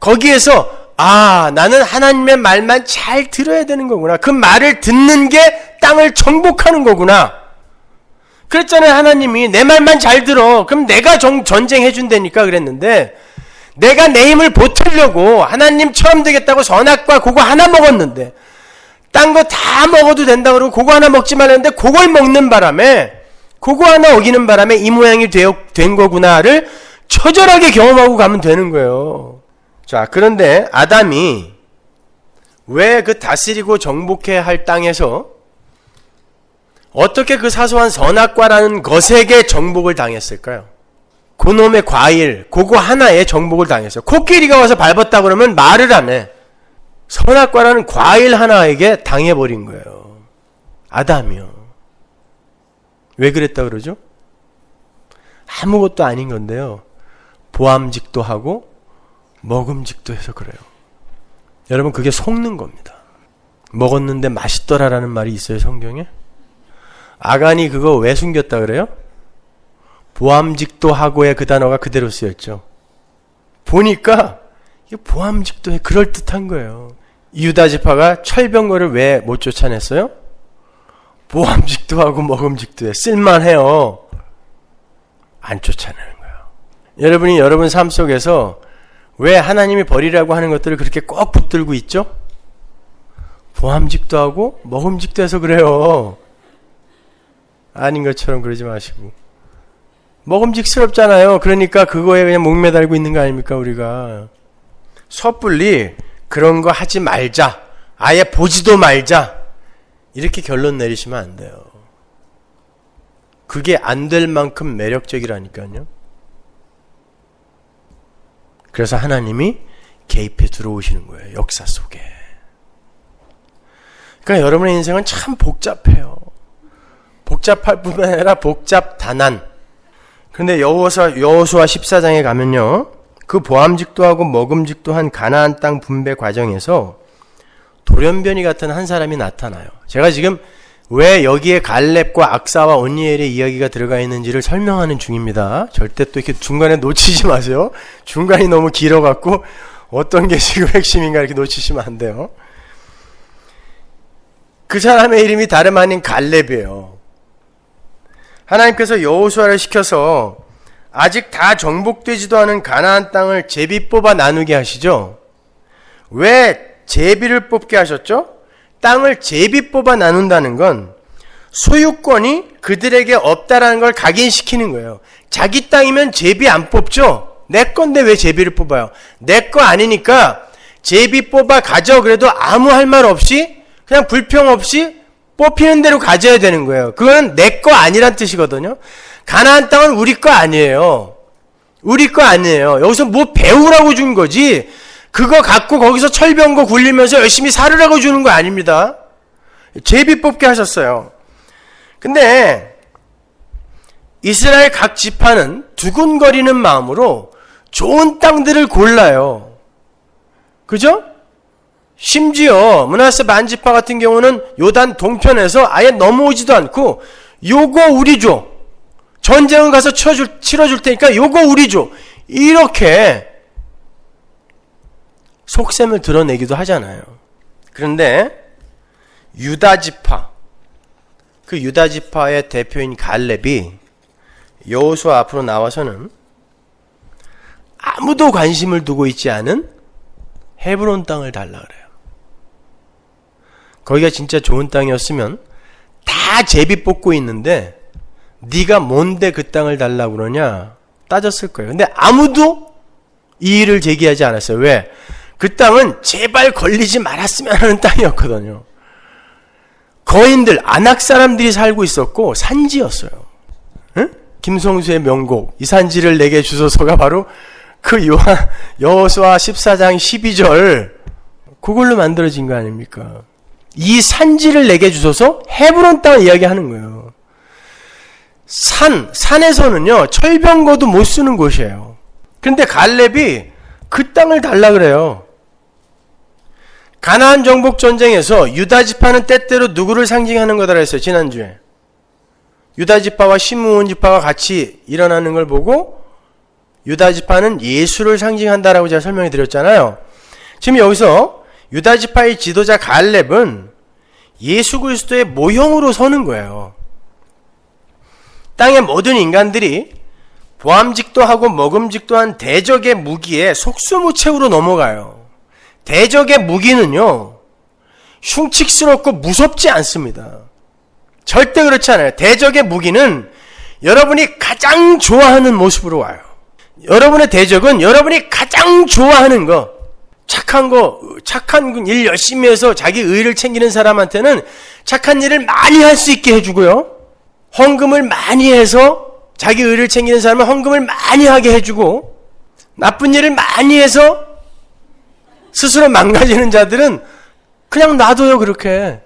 거기에서 나는 하나님의 말만 잘 들어야 되는 거구나. 그 말을 듣는 게 땅을 정복하는 거구나. 그랬잖아요. 하나님이 내 말만 잘 들어. 그럼 내가 전쟁해 준다니까 그랬는데 내가 내 힘을 보태려고 하나님처럼 되겠다고 선악과 그거 하나 먹었는데 딴 거 다 먹어도 된다 그러고 그거 하나 먹지 말랬는데 그걸 먹는 바람에 그거 하나 어기는 바람에 이 모양이 된 거구나를 처절하게 경험하고 가면 되는 거예요. 자, 그런데 아담이 왜 그 다스리고 정복해야 할 땅에서 어떻게 그 사소한 선악과라는 것에게 정복을 당했을까요? 그놈의 과일, 그거 하나에 정복을 당했어요. 코끼리가 와서 밟았다 그러면 말을 안 해. 선악과라는 과일 하나에게 당해버린 거예요. 아담이요. 왜 그랬다 그러죠? 아무것도 아닌 건데요. 보암직도 하고 먹음직도 해서 그래요. 여러분 그게 속는 겁니다. 먹었는데 맛있더라라는 말이 있어요 성경에? 아간이 그거 왜 숨겼다 그래요? 보암직도 하고의 그 단어가 그대로 쓰였죠. 보니까 이게 보암직도에 그럴듯한 거예요. 유다 지파가 철병거를 왜 못 쫓아냈어요? 보암직도 하고 먹음직도 해. 쓸만해요. 안 쫓아내는 거예요. 여러분이 여러분 삶 속에서 왜 하나님이 버리라고 하는 것들을 그렇게 꼭 붙들고 있죠? 보암직도 하고 먹음직도 해서 그래요. 아닌 것처럼 그러지 마시고. 먹음직스럽잖아요. 그러니까 그거에 그냥 목매달고 있는 거 아닙니까 우리가. 섣불리 그런 거 하지 말자. 아예 보지도 말자. 이렇게 결론 내리시면 안 돼요. 그게 안 될 만큼 매력적이라니까요. 그래서 하나님이 개입해 들어오시는 거예요. 역사 속에. 그러니까 여러분의 인생은 참 복잡해요. 복잡할 뿐만 아니라 복잡다난. 그런데 여호수아 14장에 가면요. 그 보암직도 하고 먹음직도 한 가나안 땅 분배 과정에서 돌연변이 같은 한 사람이 나타나요. 제가 지금 왜 여기에 갈렙과 악사와 온니엘의 이야기가 들어가 있는지를 설명하는 중입니다. 절대 또 이렇게 중간에 놓치지 마세요. 중간이 너무 길어갖고 어떤 게 지금 핵심인가 이렇게 놓치시면 안 돼요. 그 사람의 이름이 다름 아닌 갈렙이에요. 하나님께서 여호수아를 시켜서 아직 다 정복되지도 않은 가나안 땅을 제비 뽑아 나누게 하시죠. 왜 제비를 뽑게 하셨죠? 땅을 제비 뽑아 나눈다는 건 소유권이 그들에게 없다라는 걸 각인시키는 거예요. 자기 땅이면 제비 안 뽑죠? 내 건데 왜 제비를 뽑아요? 내 거 아니니까 제비 뽑아 가져. 그래도 아무 할 말 없이 그냥 불평 없이 뽑히는 대로 가져야 되는 거예요. 그건 내 거 아니란 뜻이거든요. 가나안 땅은 우리 거 아니에요. 우리 거 아니에요. 여기서 뭐 배우라고 준 거지 그거 갖고 거기서 철병거 굴리면서 열심히 살으라고 주는 거 아닙니다. 제비 뽑게 하셨어요. 근데 이스라엘 각 지파는 두근거리는 마음으로 좋은 땅들을 골라요. 그죠? 심지어 므낫세 반지파 같은 경우는 요단 동편에서 아예 넘어오지도 않고 요거 우리 줘. 전쟁을 가서 치러줄 테니까 요거 우리 줘. 이렇게 속셈을 드러내기도 하잖아요. 그런데 유다지파, 그 유다지파의 대표인 갈렙이 여호수아 앞으로 나와서는 아무도 관심을 두고 있지 않은 헤브론 땅을 달라 그래요. 거기가 진짜 좋은 땅이었으면 다 제비 뽑고 있는데 네가 뭔데 그 땅을 달라고 그러냐 따졌을 거예요. 근데 아무도 이의를 제기하지 않았어요. 왜? 그 땅은 제발 걸리지 말았으면 하는 땅이었거든요. 거인들, 안악 사람들이 살고 있었고 산지였어요. 응? 김성수의 명곡 이 산지를 내게 주소서가 바로 그 여호수아 14장 12절 그걸로 만들어진 거 아닙니까? 이 산지를 내게 주소서 헤브론 땅을 이야기하는 거예요. 산에서는요 철병거도 못 쓰는 곳이에요. 그런데 갈렙이 그 땅을 달라 그래요. 가나안 정복 전쟁에서 유다 지파는 때때로 누구를 상징하는 거다 그랬어요. 지난주에 유다 지파와 시므온 지파가 같이 일어나는 걸 보고 유다 지파는 예수를 상징한다라고 제가 설명해 드렸잖아요. 지금 여기서 유다 지파의 지도자 갈렙은 예수 그리스도의 모형으로 서는 거예요. 땅의 모든 인간들이 보암직도 하고 먹음직도 한 대적의 무기에 속수무책으로 넘어가요. 대적의 무기는요 흉측스럽고 무섭지 않습니다. 절대 그렇지 않아요. 대적의 무기는 여러분이 가장 좋아하는 모습으로 와요. 여러분의 대적은 여러분이 가장 좋아하는 거, 착한 일 열심히 해서 자기 의의를 챙기는 사람한테는 착한 일을 많이 할 수 있게 해주고요. 헌금을 많이 해서 자기 의의를 챙기는 사람은 헌금을 많이 하게 해주고, 나쁜 일을 많이 해서 스스로 망가지는 자들은 그냥 놔둬요. 그렇게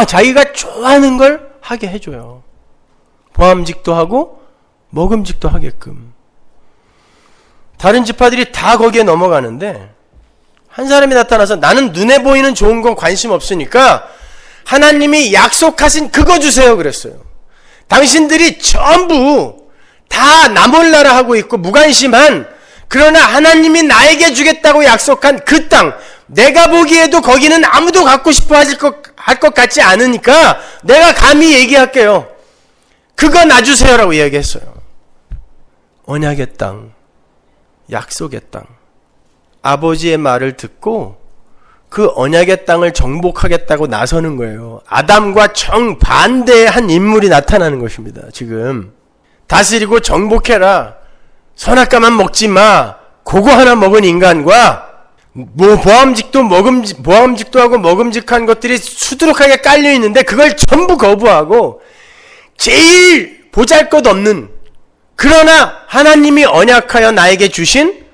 자기가 좋아하는 걸 하게 해줘요. 보암직도 하고 먹음직도 하게끔. 다른 지파들이 다 거기에 넘어가는데 한 사람이 나타나서 나는 눈에 보이는 좋은 건 관심 없으니까 하나님이 약속하신 그거 주세요 그랬어요. 당신들이 전부 다 나 몰라라 하고 있고 무관심한, 그러나 하나님이 나에게 주겠다고 약속한 그 땅, 내가 보기에도 거기는 아무도 갖고 싶어 할 것 같지 않으니까 내가 감히 얘기할게요. 그거 놔주세요라고 이야기했어요. 언약의 땅, 약속의 땅. 아버지의 말을 듣고 그 언약의 땅을 정복하겠다고 나서는 거예요. 아담과 정반대의 한 인물이 나타나는 것입니다. 지금 다스리고 정복해라, 선악과만 먹지 마, 그거 하나 먹은 인간과 보암직도 하고 먹음직한 것들이 수두룩하게 깔려 있는데 그걸 전부 거부하고 제일 보잘것없는, 그러나 하나님이 언약하여 나에게 주신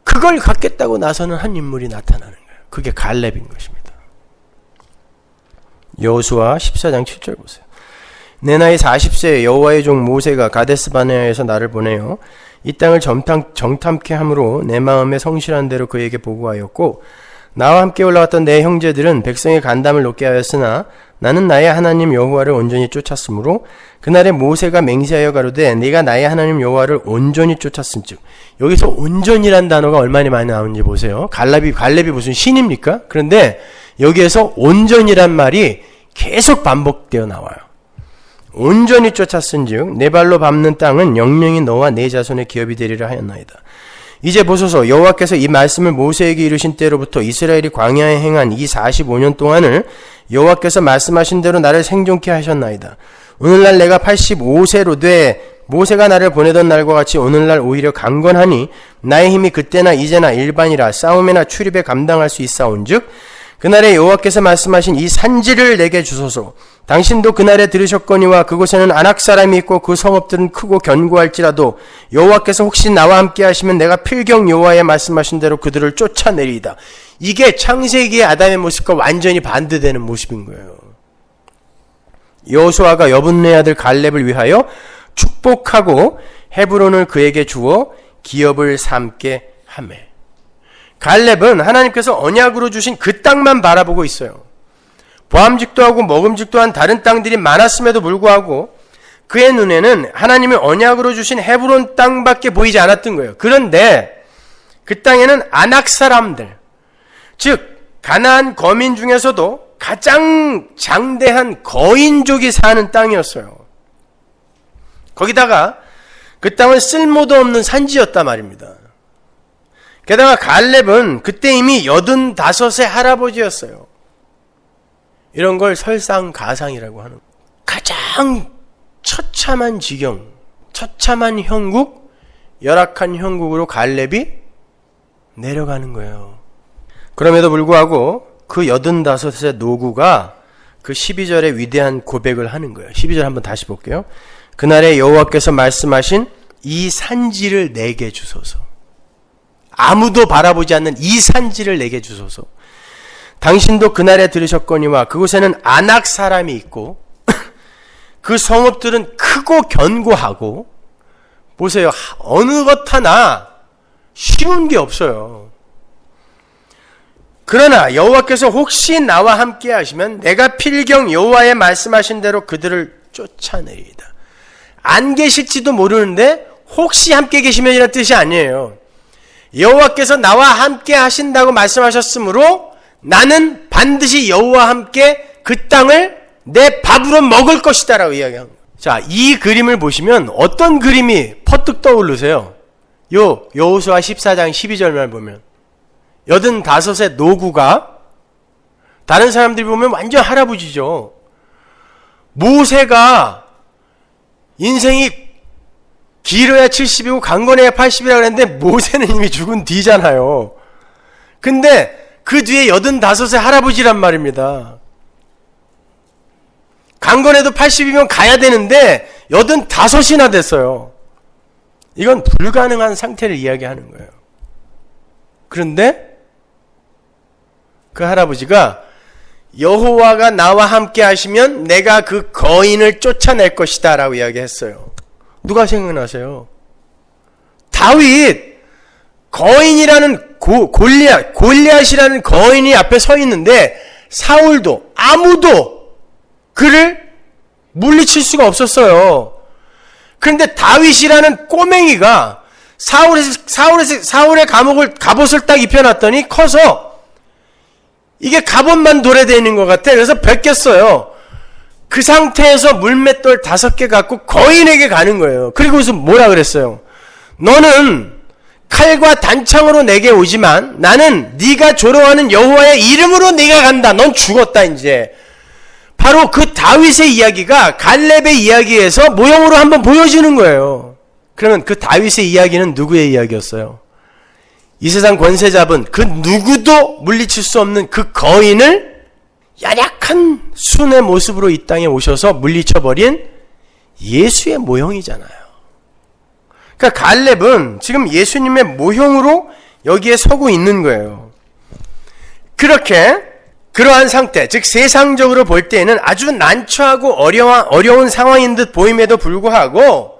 그걸 갖겠다고 나서는 한 인물이 나타나는 거예요. 그게 갈렙인 것입니다. 여호수아 14장 7절 보세요. 내 나이 40세에 여호와의 종 모세가 가데스 바네아에서 나를 보내어 이 땅을 정탐케 함으로 내 마음에 성실한 대로 그에게 보고하였고, 나와 함께 올라왔던 내 형제들은 백성의 간담을 높게 하였으나 나는 나의 하나님 여호와를 온전히 쫓았으므로 그날에 모세가 맹세하여 가로되 네가 나의 하나님 여호와를 온전히 쫓았은즉. 여기서 온전이란 단어가 얼마나 많이 나오는지 보세요. 갈렙이 무슨 신입니까? 그런데 여기에서 온전이란 말이 계속 반복되어 나와요. 온전히 쫓았은즉 내 발로 밟는 땅은 영영이 너와 네 자손의 기업이 되리라 하였나이다. 이제 보소서, 여호와께서 이 말씀을 모세에게 이르신 때로부터 이스라엘이 광야에 행한 이 45년 동안을 여호와께서 말씀하신 대로 나를 생존케 하셨나이다. 오늘날 내가 85세로 돼 모세가 나를 보내던 날과 같이 오늘날 오히려 강건하니 나의 힘이 그때나 이제나 일반이라 싸움이나 출입에 감당할 수 있사온즉 그날에 여호와께서 말씀하신 이 산지를 내게 주소서. 당신도 그날에 들으셨거니와 그곳에는 아낙 사람이 있고 그 성읍들은 크고 견고할지라도 여호와께서 혹시 나와 함께 하시면 내가 필경 여호와의 말씀하신 대로 그들을 쫓아내리이다. 이게 창세기의 아담의 모습과 완전히 반대되는 모습인 거예요. 여호수아가 여분네 아들 갈렙을 위하여 축복하고 헤브론을 그에게 주어 기업을 삼게 하매. 갈렙은 하나님께서 언약으로 주신 그 땅만 바라보고 있어요. 보암직도 하고 먹음직도 한 다른 땅들이 많았음에도 불구하고 그의 눈에는 하나님이 언약으로 주신 헤브론 땅밖에 보이지 않았던 거예요. 그런데 그 땅에는 아낙 사람들, 즉 가나안 거민 중에서도 가장 장대한 거인족이 사는 땅이었어요. 거기다가 그 땅은 쓸모도 없는 산지였단 말입니다. 게다가 갈렙은 그때 이미 85의 할아버지였어요. 이런 걸 설상가상이라고 하는, 가장 처참한 지경, 처참한 형국, 열악한 형국으로 갈렙이 내려가는 거예요. 그럼에도 불구하고 그 85의 노구가 그 12절의 위대한 고백을 하는 거예요. 12절 한번 다시 볼게요. 그날에 여호와께서 말씀하신 이 산지를 내게 주소서. 아무도 바라보지 않는 이 산지를 내게 주소서. 당신도 그날에 들으셨거니와 그곳에는 아낙 사람이 있고 그 성읍들은 크고 견고하고, 보세요, 어느 것 하나 쉬운 게 없어요. 그러나 여호와께서 혹시 나와 함께 하시면 내가 필경 여호와의 말씀하신 대로 그들을 쫓아내리이다. 안 계실지도 모르는데 혹시 함께 계시면이라는 뜻이 아니에요. 여호와께서 나와 함께 하신다고 말씀하셨으므로 나는 반드시 여호와와 함께 그 땅을 내 밥으로 먹을 것이다 라고 이야기합니다. 자, 이 그림을 보시면 어떤 그림이 퍼뜩 떠오르세요? 여호수아 14장 12절만 보면 85의 노구가, 다른 사람들이 보면 완전 할아버지죠. 모세가 인생이 길어야 70이고 강건해야 80이라 그랬는데 모세는 이미 죽은 뒤잖아요. 근데 그 뒤에 85의 할아버지란 말입니다. 강건해도 80이면 가야 되는데 85이나 됐어요. 이건 불가능한 상태를 이야기하는 거예요. 그런데 그 할아버지가 여호와가 나와 함께 하시면 내가 그 거인을 쫓아낼 것이다 라고 이야기했어요. 누가 생각나세요? 다윗, 거인이라는 골리앗이라는 거인이 앞에 서 있는데 사울도 아무도 그를 물리칠 수가 없었어요. 그런데 다윗이라는 꼬맹이가 사울의 갑옷을 딱 입혀놨더니 커서 이게 갑옷만 도래되어 있는 것 같아. 그래서 벗겼어요. 그 상태에서 물맷돌 5개 갖고 거인에게 가는 거예요. 그리고서 뭐라 그랬어요? 너는 칼과 단창으로 내게 오지만 나는 네가 조롱하는 여호와의 이름으로 네가 간다. 넌 죽었다 이제. 바로 그 다윗의 이야기가 갈렙의 이야기에서 모형으로 한번 보여주는 거예요. 그러면 그 다윗의 이야기는 누구의 이야기였어요? 이 세상 권세 잡은 그 누구도 물리칠 수 없는 그 거인을 연약한 순의 모습으로 이 땅에 오셔서 물리쳐버린 예수의 모형이잖아요. 그러니까 갈렙은 지금 예수님의 모형으로 여기에 서고 있는 거예요. 그러한 상태, 즉 세상적으로 볼 때에는 아주 난처하고 어려운 상황인 듯 보임에도 불구하고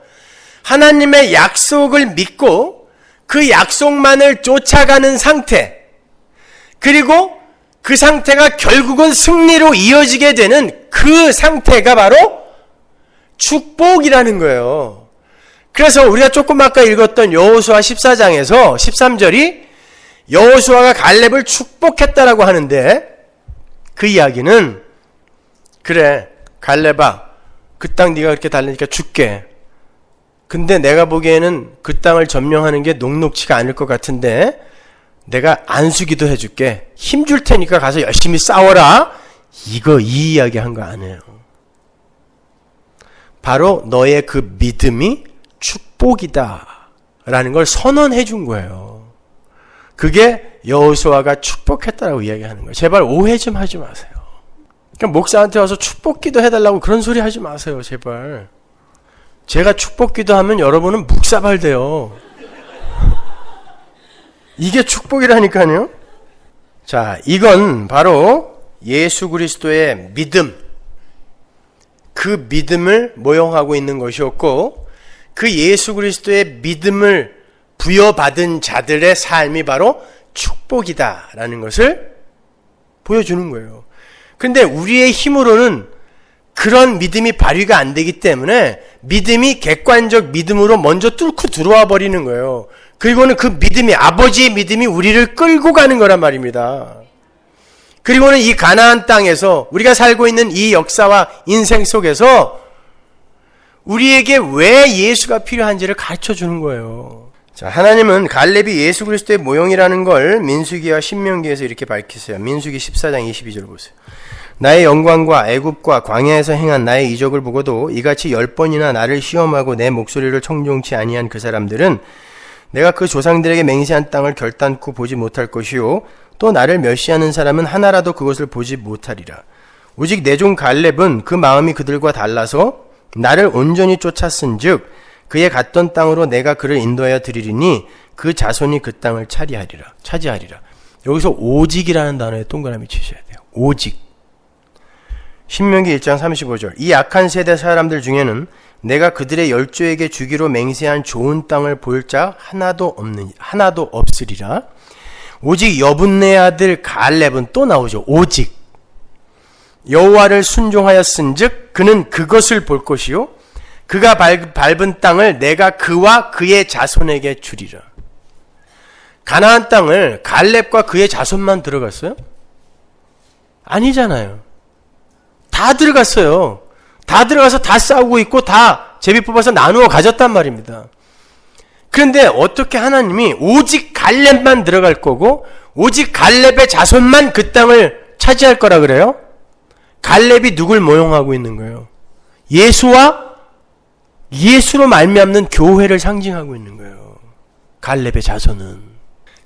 하나님의 약속을 믿고 그 약속만을 쫓아가는 상태, 그리고 그 상태가 결국은 승리로 이어지게 되는 그 상태가 바로 축복이라는 거예요. 그래서 우리가 조금 아까 읽었던 여호수아 14장에서 13절이 여호수아가 갈렙을 축복했다라고 하는데, 그 이야기는 그래 갈렙아, 그 땅 네가 그렇게 달라니까 줄게. 근데 내가 보기에는 그 땅을 점령하는 게 녹록치가 않을 것 같은데 내가 안수기도 해줄게. 힘줄 테니까 가서 열심히 싸워라. 이 이야기 한 거 아니에요. 바로 너의 그 믿음이 축복이다 라는 걸 선언해 준 거예요. 그게 여호수아가 축복했다라고 이야기하는 거예요. 제발 오해 좀 하지 마세요. 그러니까 목사한테 와서 축복기도 해달라고 그런 소리 하지 마세요. 제발. 제가 축복기도 하면 여러분은 묵사발 돼요. 이게 축복이라니까요. 자, 이건 바로 예수 그리스도의 믿음, 그 믿음을 모형하고 있는 것이었고, 그 예수 그리스도의 믿음을 부여받은 자들의 삶이 바로 축복이다라는 것을 보여주는 거예요. 근데 우리의 힘으로는 그런 믿음이 발휘가 안 되기 때문에 믿음이 객관적 믿음으로 먼저 뚫고 들어와 버리는 거예요. 그리고는 그 믿음이, 아버지의 믿음이 우리를 끌고 가는 거란 말입니다. 그리고는 이 가나안 땅에서 우리가 살고 있는 이 역사와 인생 속에서 우리에게 왜 예수가 필요한지를 가르쳐 주는 거예요. 자, 하나님은 갈렙이 예수 그리스도의 모형이라는 걸 민수기와 신명기에서 이렇게 밝히세요. 민수기 14장 22절 보세요. 나의 영광과 애굽과 광야에서 행한 나의 이적을 보고도 이같이 10번이나 나를 시험하고 내 목소리를 청종치 아니한 그 사람들은 내가 그 조상들에게 맹세한 땅을 결단코 보지 못할 것이요 또 나를 멸시하는 사람은 하나라도 그것을 보지 못하리라. 오직 내 종 갈렙은 그 마음이 그들과 달라서 나를 온전히 쫓았은즉 그의 갔던 땅으로 내가 그를 인도하여 드리리니 그 자손이 그 땅을 차지하리라. 여기서 오직이라는 단어에 동그라미 치셔야 돼요. 오직. 신명기 1장 35절. 이 악한 세대 사람들 중에는 내가 그들의 열조에게 주기로 맹세한 좋은 땅을 볼 자 하나도 없으리라. 오직 여분네 아들 갈렙은 또 나오죠. 오직 여호와를 순종하였은즉 그는 그것을 볼 것이요 그가 밟은 땅을 내가 그와 그의 자손에게 주리라. 가나안 땅을 갈렙과 그의 자손만 들어갔어요? 아니잖아요. 다 들어갔어요. 다 들어가서 다 싸우고 있고 다 제비 뽑아서 나누어 가졌단 말입니다. 그런데 어떻게 하나님이 오직 갈렙만 들어갈 거고 오직 갈렙의 자손만 그 땅을 차지할 거라 그래요? 갈렙이 누굴 모형하고 있는 거예요? 예수로 말미암는 교회를 상징하고 있는 거예요. 갈렙의 자손은.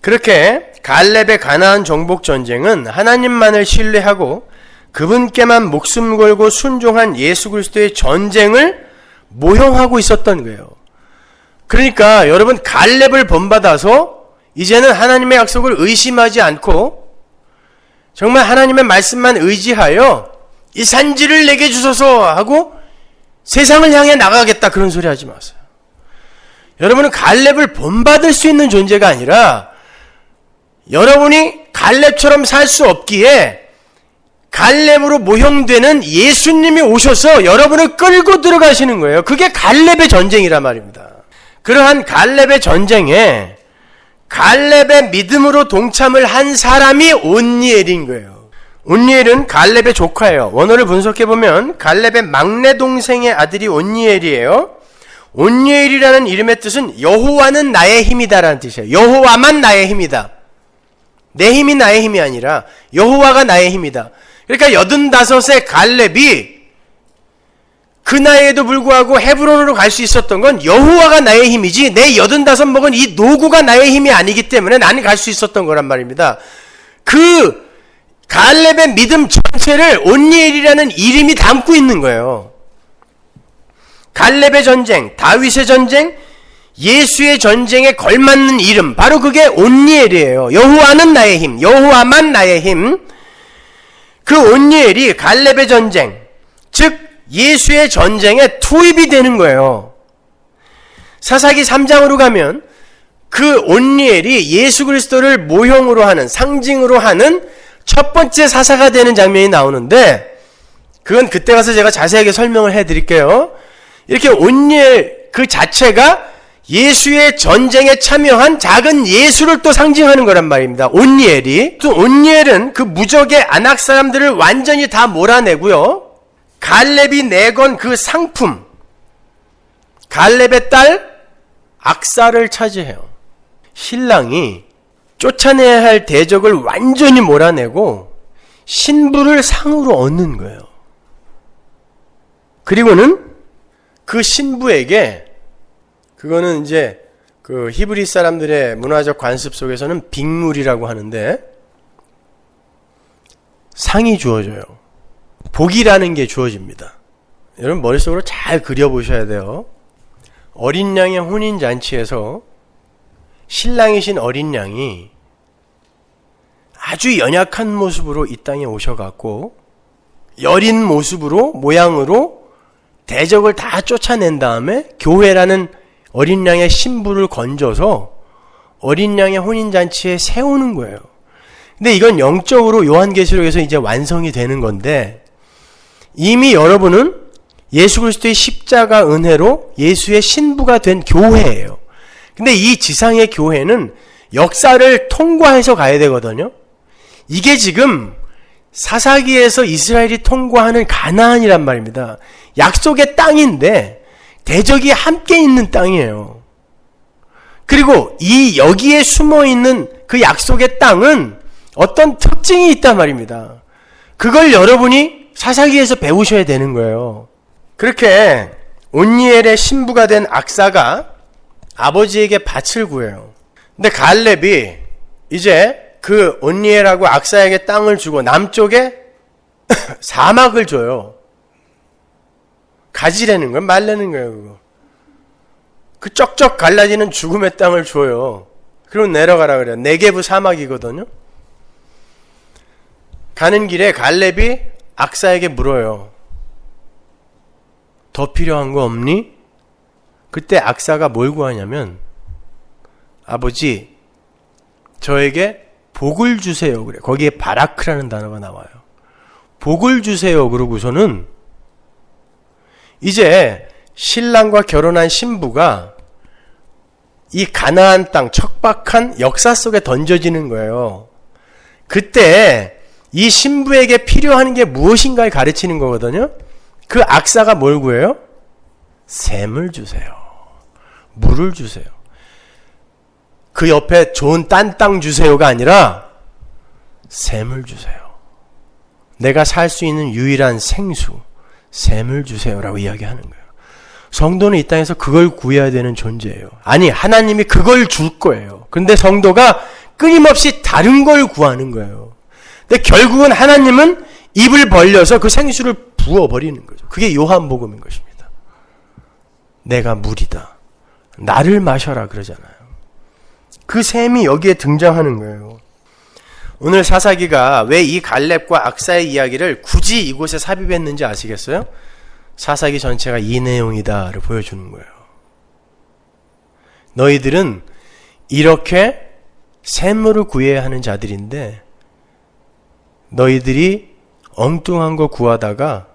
그렇게 갈렙의 가나안 정복 전쟁은 하나님만을 신뢰하고 그분께만 목숨 걸고 순종한 예수 그리스도의 전쟁을 모형하고 있었던 거예요. 그러니까 여러분, 갈렙을 본받아서 이제는 하나님의 약속을 의심하지 않고 정말 하나님의 말씀만 의지하여 이 산지를 내게 주소서 하고 세상을 향해 나가겠다, 그런 소리 하지 마세요. 여러분은 갈렙을 본받을 수 있는 존재가 아니라 여러분이 갈렙처럼 살 수 없기에 갈렙으로 모형되는 예수님이 오셔서 여러분을 끌고 들어가시는 거예요. 그게 갈렙의 전쟁이란 말입니다. 그러한 갈렙의 전쟁에 갈렙의 믿음으로 동참을 한 사람이 온니엘인 거예요. 온니엘은 갈렙의 조카예요. 원어를 분석해보면 갈렙의 막내 동생의 아들이 온니엘이에요. 온니엘이라는 이름의 뜻은 여호와는 나의 힘이다라는 뜻이에요. 여호와만 나의 힘이다. 내 힘이 나의 힘이 아니라 여호와가 나의 힘이다. 그러니까 85세 갈렙이 그 나이에도 불구하고 헤브론으로 갈 수 있었던 건 여호와가 나의 힘이지 내 85 먹은 이 노구가 나의 힘이 아니기 때문에 나는 갈 수 있었던 거란 말입니다. 그 갈렙의 믿음 전체를 온니엘이라는 이름이 담고 있는 거예요. 갈렙의 전쟁, 다윗의 전쟁, 예수의 전쟁에 걸맞는 이름, 바로 그게 온니엘이에요. 여호와는 나의 힘, 여호와만 나의 힘. 그 온니엘이 갈렙의 전쟁, 즉 예수의 전쟁에 투입이 되는 거예요. 사사기 3장으로 가면 그 온니엘이 예수 그리스도를 모형으로 하는, 상징으로 하는 첫 번째 사사가 되는 장면이 나오는데, 그건 그때 가서 제가 자세하게 설명을 해드릴게요. 이렇게 온니엘 그 자체가 예수의 전쟁에 참여한 작은 예수를 또 상징하는 거란 말입니다. 온니엘이. 또 온니엘은 그 무적의 아낙 사람들을 완전히 다 몰아내고요. 갈렙이 내건 그 상품, 갈렙의 딸 악사를 차지해요. 신랑이 쫓아내야 할 대적을 완전히 몰아내고 신부를 상으로 얻는 거예요. 그리고는 그 신부에게, 그거는 이제 그 히브리 사람들의 문화적 관습 속에서는 빅물이라고 하는데, 상이 주어져요. 복이라는 게 주어집니다. 여러분 머릿속으로 잘 그려보셔야 돼요. 어린 양의 혼인잔치에서 신랑이신 어린 양이 아주 연약한 모습으로 이 땅에 오셔갖고 여린 모습으로, 모양으로 대적을 다 쫓아낸 다음에 교회라는 어린 양의 신부를 건져서 어린 양의 혼인잔치에 세우는 거예요. 근데 이건 영적으로 요한계시록에서 이제 완성이 되는 건데, 이미 여러분은 예수 그리스도의 십자가 은혜로 예수의 신부가 된 교회예요. 근데 이 지상의 교회는 역사를 통과해서 가야 되거든요. 이게 지금 사사기에서 이스라엘이 통과하는 가나안이란 말입니다. 약속의 땅인데 대적이 함께 있는 땅이에요. 그리고 이 여기에 숨어있는 그 약속의 땅은 어떤 특징이 있단 말입니다. 그걸 여러분이 사사기에서 배우셔야 되는 거예요. 그렇게 온니엘의 신부가 된 악사가 아버지에게 밭을 구해요. 근데 갈렙이 이제 그 온니엘하고 악사에게 땅을 주고 남쪽에 사막을 줘요. 가지라는 건 말라는 거예요. 그거. 그 쩍쩍 갈라지는 죽음의 땅을 줘요. 그리고 내려가라 그래요. 네게브 사막이거든요. 가는 길에 갈렙이 악사에게 물어요. 더 필요한 거 없니? 그때 악사가 뭘 구하냐면, 아버지 저에게 복을 주세요 그래. 거기에 바라크라는 단어가 나와요. 복을 주세요. 그러고서는 이제 신랑과 결혼한 신부가 이 가나안 땅, 척박한 역사 속에 던져지는 거예요. 그때 이 신부에게 필요한 게 무엇인가를 가르치는 거거든요. 그 악사가 뭘 구해요? 샘을 주세요. 물을 주세요. 그 옆에 좋은 딴 땅 주세요가 아니라 샘을 주세요. 내가 살 수 있는 유일한 생수, 샘을 주세요라고 이야기하는 거예요. 성도는 이 땅에서 그걸 구해야 되는 존재예요. 아니, 하나님이 그걸 줄 거예요. 근데 성도가 끊임없이 다른 걸 구하는 거예요. 근데 결국은 하나님은 입을 벌려서 그 생수를 부어버리는 거죠. 그게 요한복음인 것입니다. 내가 물이다. 나를 마셔라 그러잖아요. 그 샘이 여기에 등장하는 거예요. 오늘 사사기가 왜 이 갈렙과 악사의 이야기를 굳이 이곳에 삽입했는지 아시겠어요? 사사기 전체가 이 내용이다를 보여주는 거예요. 너희들은 이렇게 샘물을 구해야 하는 자들인데 너희들이 엉뚱한 거 구하다가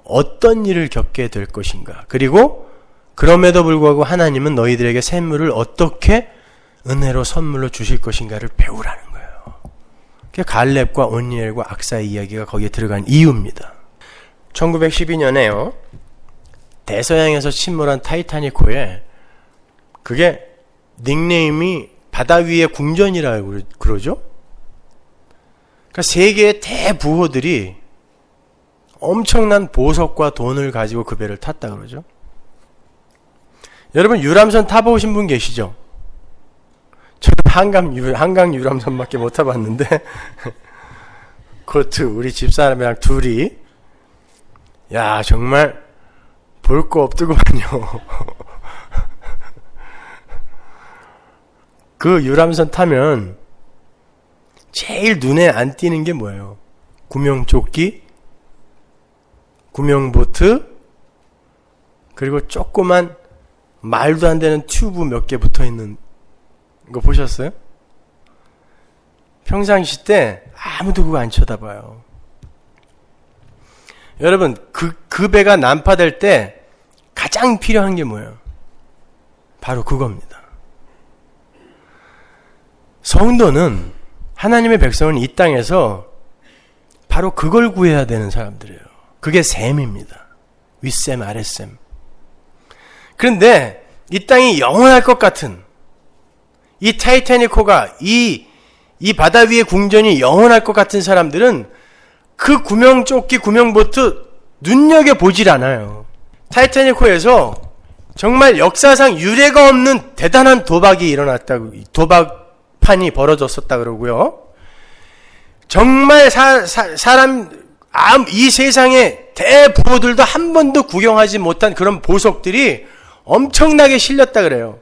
어떤 일을 겪게 될 것인가. 그리고 그럼에도 불구하고 하나님은 너희들에게 샘물을 어떻게 은혜로 선물로 주실 것인가를 배우라는 거예요. 그게 갈렙과 온니엘과 악사의 이야기가 거기에 들어간 이유입니다. 1912년에요. 대서양에서 침몰한 타이타닉호에, 그게 닉네임이 바다 위의 궁전이라고 그러죠. 그러니까 세계의 대부호들이 엄청난 보석과 돈을 가지고 그 배를 탔다 그러죠. 여러분 유람선 타보신 분 계시죠? 저는 한강 유람선밖에 못 타봤는데 그것도 우리 집사람이랑 둘이, 야 정말 볼 거 없더구만요. 그 유람선 타면 제일 눈에 안 띄는 게 뭐예요? 구명조끼, 구명보트, 그리고 조그만 말도 안 되는 튜브 몇 개 붙어있는 거 보셨어요? 평상시 때 아무도 그거 안 쳐다봐요. 여러분, 그 배가 난파될 때 가장 필요한 게 뭐예요? 바로 그겁니다. 성도는, 하나님의 백성은 이 땅에서 바로 그걸 구해야 되는 사람들이에요. 그게 셈입니다. 윗셈, 아랫셈. 그런데 이 땅이 영원할 것 같은, 이 타이타닉호가, 이 바다 위의 궁전이 영원할 것 같은 사람들은 그 구명조끼, 구명보트 눈여겨보질 않아요. 타이타닉호에서 정말 역사상 유례가 없는 대단한 도박이 일어났다고, 도박판이 벌어졌었다 그러고요. 정말 이 세상의 대부호들도 한 번도 구경하지 못한 그런 보석들이 엄청나게 실렸다 그래요.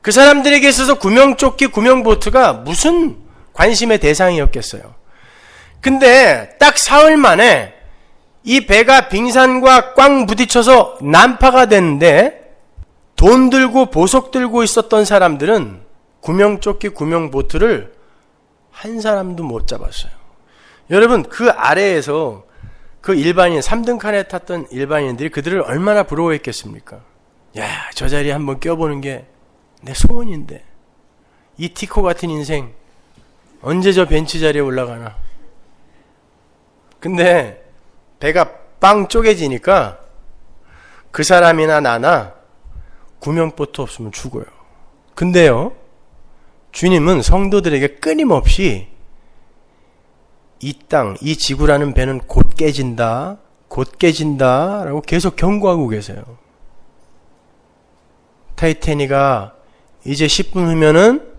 그 사람들에게 있어서 구명조끼, 구명보트가 무슨 관심의 대상이었겠어요. 근데 딱 사흘 만에 이 배가 빙산과 꽝 부딪혀서 난파가 됐는데, 돈 들고 보석 들고 있었던 사람들은 구명조끼, 구명보트를 한 사람도 못 잡았어요. 여러분, 그 아래에서 그 일반인, 3등 칸에 탔던 일반인들이 그들을 얼마나 부러워했겠습니까? 야, 저 자리에 한번 껴보는 게 내 소원인데, 이 티코 같은 인생 언제 저 벤치 자리에 올라가나. 근데 배가 빵 쪼개지니까 그 사람이나 나나 구명보트 없으면 죽어요. 근데요, 주님은 성도들에게 끊임없이 이 땅, 이 지구라는 배는 곧 깨진다, 곧 깨진다 라고 계속 경고하고 계세요. 타이타닉아 이제 10분 후면은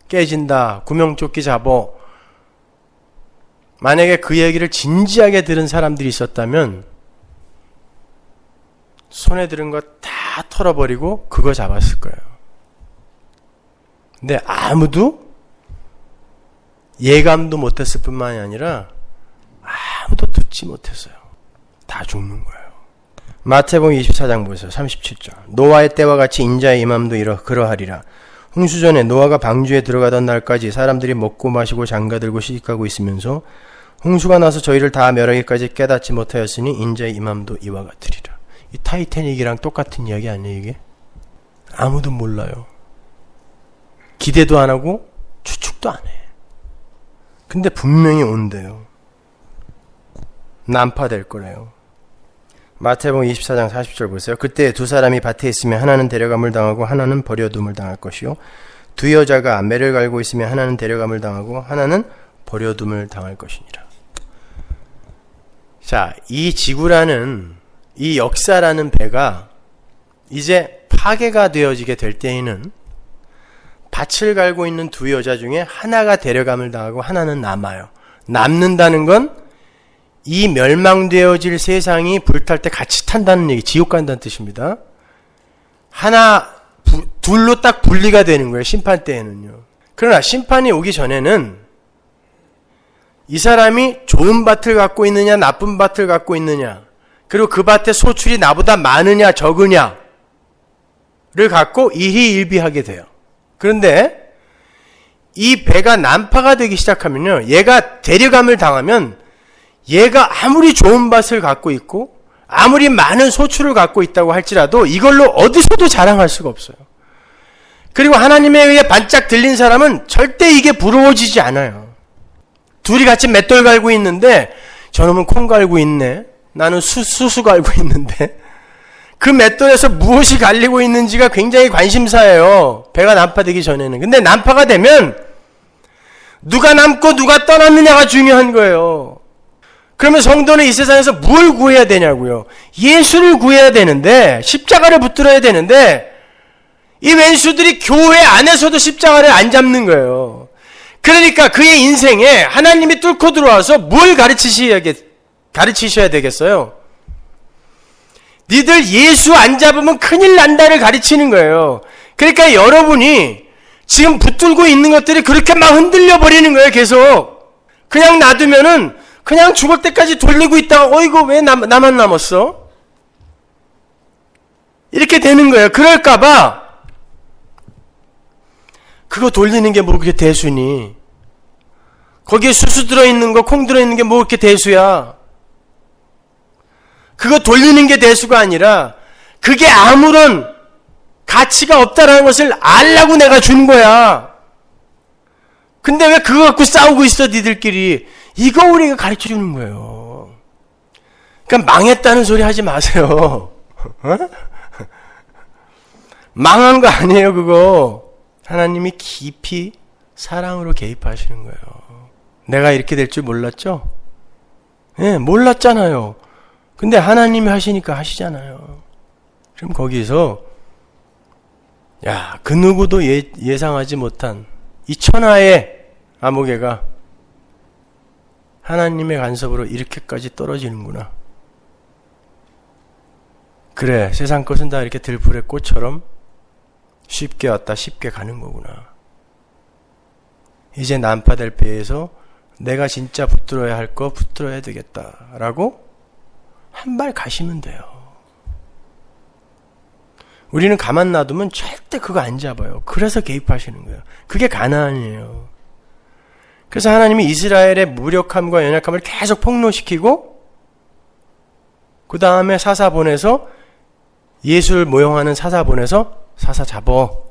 깨진다, 구명조끼 잡어. 만약에 그 얘기를 진지하게 들은 사람들이 있었다면 손에 들은 거 다 털어버리고 그거 잡았을 거예요. 근데 아무도 예감도 못했을 뿐만이 아니라 아무도 듣지 못했어요. 다 죽는 거예요. 마태복음 24장 보세요. 37절. 노아의 때와 같이 인자의 임함도 그러하리라. 홍수 전에 노아가 방주에 들어가던 날까지 사람들이 먹고 마시고 장가들고 시집가고 있으면서 홍수가 나서 저희를 다 멸하기까지 깨닫지 못하였으니 인자의 임함도 이와 같으리라. 이 타이타닉이랑 똑같은 이야기 아니에요 이게? 아무도 몰라요. 기대도 안 하고 추측도 안 해. 근데 분명히 온대요. 난파될 거래요. 마태복음 24장 40절 보세요. 그때 두 사람이 밭에 있으면 하나는 데려감을 당하고 하나는 버려둠을 당할 것이요, 두 여자가 매를 갈고 있으면 하나는 데려감을 당하고 하나는 버려둠을 당할 것이니라. 자, 이 지구라는, 이 역사라는 배가 이제 파괴가 되어지게 될 때에는 밭을 갈고 있는 두 여자 중에 하나가 데려감을 당하고 하나는 남아요. 남는다는 건 이 멸망되어질 세상이 불탈 때 같이 탄다는 얘기, 지옥 간다는 뜻입니다. 둘로 딱 분리가 되는 거예요, 심판 때에는요. 그러나 심판이 오기 전에는 이 사람이 좋은 밭을 갖고 있느냐, 나쁜 밭을 갖고 있느냐, 그리고 그 밭의 소출이 나보다 많으냐, 적으냐를 갖고 일희일비하게 돼요. 그런데 이 배가 난파가 되기 시작하면요, 얘가 데려감을 당하면 얘가 아무리 좋은 밭을 갖고 있고 아무리 많은 소출을 갖고 있다고 할지라도 이걸로 어디서도 자랑할 수가 없어요. 그리고 하나님에 의해 반짝 들린 사람은 절대 이게 부러워지지 않아요. 둘이 같이 맷돌 갈고 있는데 저놈은 콩 갈고 있네, 나는 수수 갈고 있는데, 그 맷돌에서 무엇이 갈리고 있는지가 굉장히 관심사예요, 배가 난파되기 전에는. 근데 난파가 되면 누가 남고 누가 떠났느냐가 중요한 거예요. 그러면 성도는 이 세상에서 뭘 구해야 되냐고요? 예수를 구해야 되는데, 십자가를 붙들어야 되는데, 이 왼수들이 교회 안에서도 십자가를 안 잡는 거예요. 그러니까 그의 인생에 하나님이 뚫고 들어와서 뭘 가르치셔야 되겠어요? 니들 예수 안 잡으면 큰일 난다를 가르치는 거예요. 그러니까 여러분이 지금 붙들고 있는 것들이 그렇게 막 흔들려 버리는 거예요. 계속 그냥 놔두면은 그냥 죽을 때까지 돌리고 있다가 이거 왜 나만 남았어? 이렇게 되는 거예요. 그럴까봐 그거 돌리는 게 뭐 그렇게 대수니, 거기에 수수 들어있는 거, 콩 들어있는 게 뭐 이렇게 대수야. 그거 돌리는 게 대수가 아니라 그게 아무런 가치가 없다라는 것을 알라고 내가 준 거야. 근데 왜 그거 갖고 싸우고 있어 니들끼리. 이거 우리가 가르쳐 주는 거예요. 그러니까 망했다는 소리 하지 마세요. 어? 망한 거 아니에요 그거. 하나님이 깊이 사랑으로 개입하시는 거예요. 내가 이렇게 될 줄 몰랐죠? 예, 몰랐잖아요. 근데 하나님이 하시니까 하시잖아요. 그럼 거기서 야, 그 누구도 예상하지 못한 이 천하의 아무개가 하나님의 간섭으로 이렇게까지 떨어지는구나. 그래, 세상 것은 다 이렇게 들풀의 꽃처럼 쉽게 왔다 쉽게 가는 거구나. 이제 난파될 배에서 내가 진짜 붙들어야 할 거 붙들어야 되겠다라고 한 발 가시면 돼요. 우리는 가만 놔두면 절대 그거 안 잡아요. 그래서 개입하시는 거예요. 그게 가나안이에요. 그래서 하나님이 이스라엘의 무력함과 연약함을 계속 폭로시키고 그 다음에 사사 보내서 예수를 모형하는 사사 보내서 사사 잡어.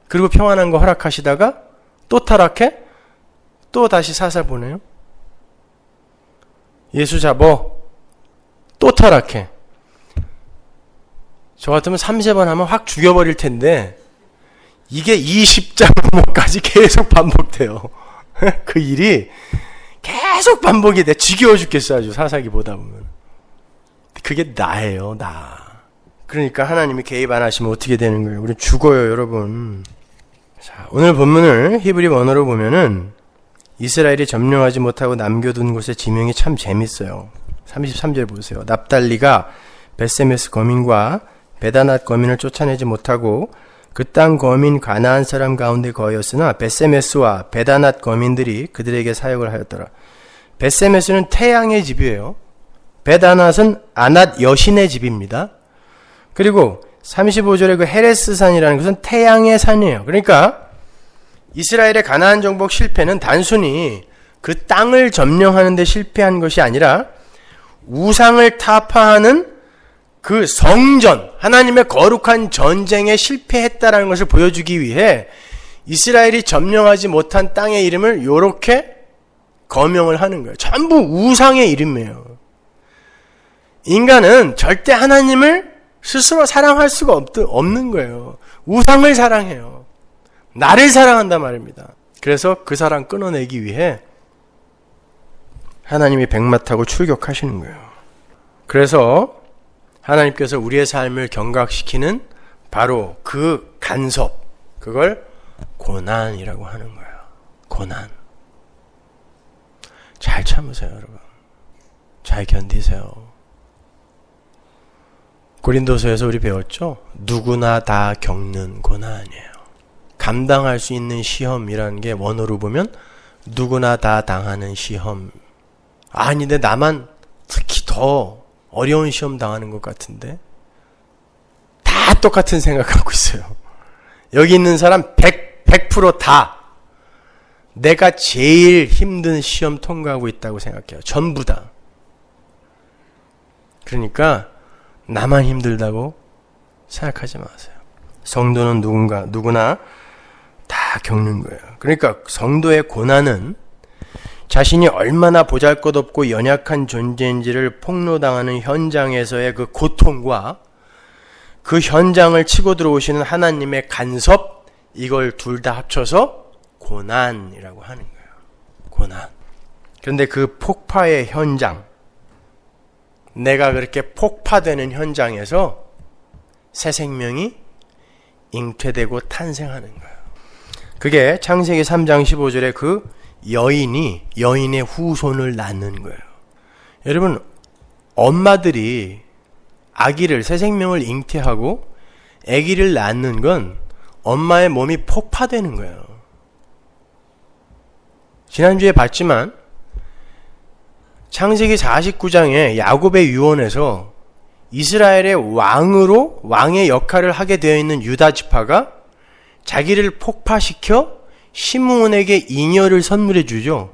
그리고 평안한 거 허락하시다가 또 타락해? 또 다시 사사 보내요. 예수 잡어. 또 타락해. 저 같으면 3-4번 하면 확 죽여버릴 텐데 이게 20장까지 계속 반복돼요. 그 일이 계속 반복이 돼. 지겨워 죽겠어 아주 사사기 보다 보면. 그게 나예요. 나. 그러니까 하나님이 개입 안 하시면 어떻게 되는 거예요? 우리 죽어요 여러분. 자, 오늘 본문을 히브리 원어로 보면은 이스라엘이 점령하지 못하고 남겨둔 곳의 지명이 참 재밌어요. 33절 보세요. 납달리가 벳세메스 거민과 베다낫 거민을 쫓아내지 못하고 그 땅 거민 가나안 사람 가운데 거하였으나 벳세메스와 베다낫 거민들이 그들에게 사역을 하였더라. 벳세메스는 태양의 집이에요. 베다낫은 아낫 여신의 집입니다. 그리고 35절에 그 헤레스산이라는 것은 태양의 산이에요. 그러니까 이스라엘의 가나안 정복 실패는 단순히 그 땅을 점령하는 데 실패한 것이 아니라 우상을 타파하는 그 성전, 하나님의 거룩한 전쟁에 실패했다라는 것을 보여주기 위해 이스라엘이 점령하지 못한 땅의 이름을 이렇게 거명을 하는 거예요. 전부 우상의 이름이에요. 인간은 절대 하나님을 스스로 사랑할 수가 없는 거예요. 우상을 사랑해요. 나를 사랑한단 말입니다. 그래서 그 사랑 끊어내기 위해 하나님이 백마 타고 출격하시는 거예요. 그래서 하나님께서 우리의 삶을 경각시키는 바로 그 간섭, 그걸 고난이라고 하는 거예요. 고난. 잘 참으세요, 여러분. 잘 견디세요. 고린도서에서 우리 배웠죠? 누구나 다 겪는 고난이에요. 감당할 수 있는 시험이라는 게 원어로 보면 누구나 다 당하는 시험. 아닌데 나만 특히 더 어려운 시험 당하는 것 같은데 다 똑같은 생각하고 있어요. 여기 있는 사람 100% 다 내가 제일 힘든 시험 통과하고 있다고 생각해요. 전부 다. 그러니까 나만 힘들다고 생각하지 마세요. 성도는 누구나 다 겪는 거예요. 그러니까 성도의 고난은 자신이 얼마나 보잘것없고 연약한 존재인지를 폭로당하는 현장에서의 그 고통과 그 현장을 치고 들어오시는 하나님의 간섭, 이걸 둘 다 합쳐서 고난이라고 하는 거예요. 고난. 그런데 그 폭파의 현장, 내가 그렇게 폭파되는 현장에서 새 생명이 잉태되고 탄생하는 거예요. 그게 창세기 3장 15절에 그 여인의 후손을 낳는 거예요. 여러분, 엄마들이 아기를, 새 생명을 잉태하고 아기를 낳는 건 엄마의 몸이 폭파되는 거예요. 지난주에 봤지만 창세기 49장에 야곱의 유언에서 이스라엘의 왕의 역할을 하게 되어 있는 유다 지파가 자기를 폭파시켜 시므온에게 잉여를 선물해 주죠.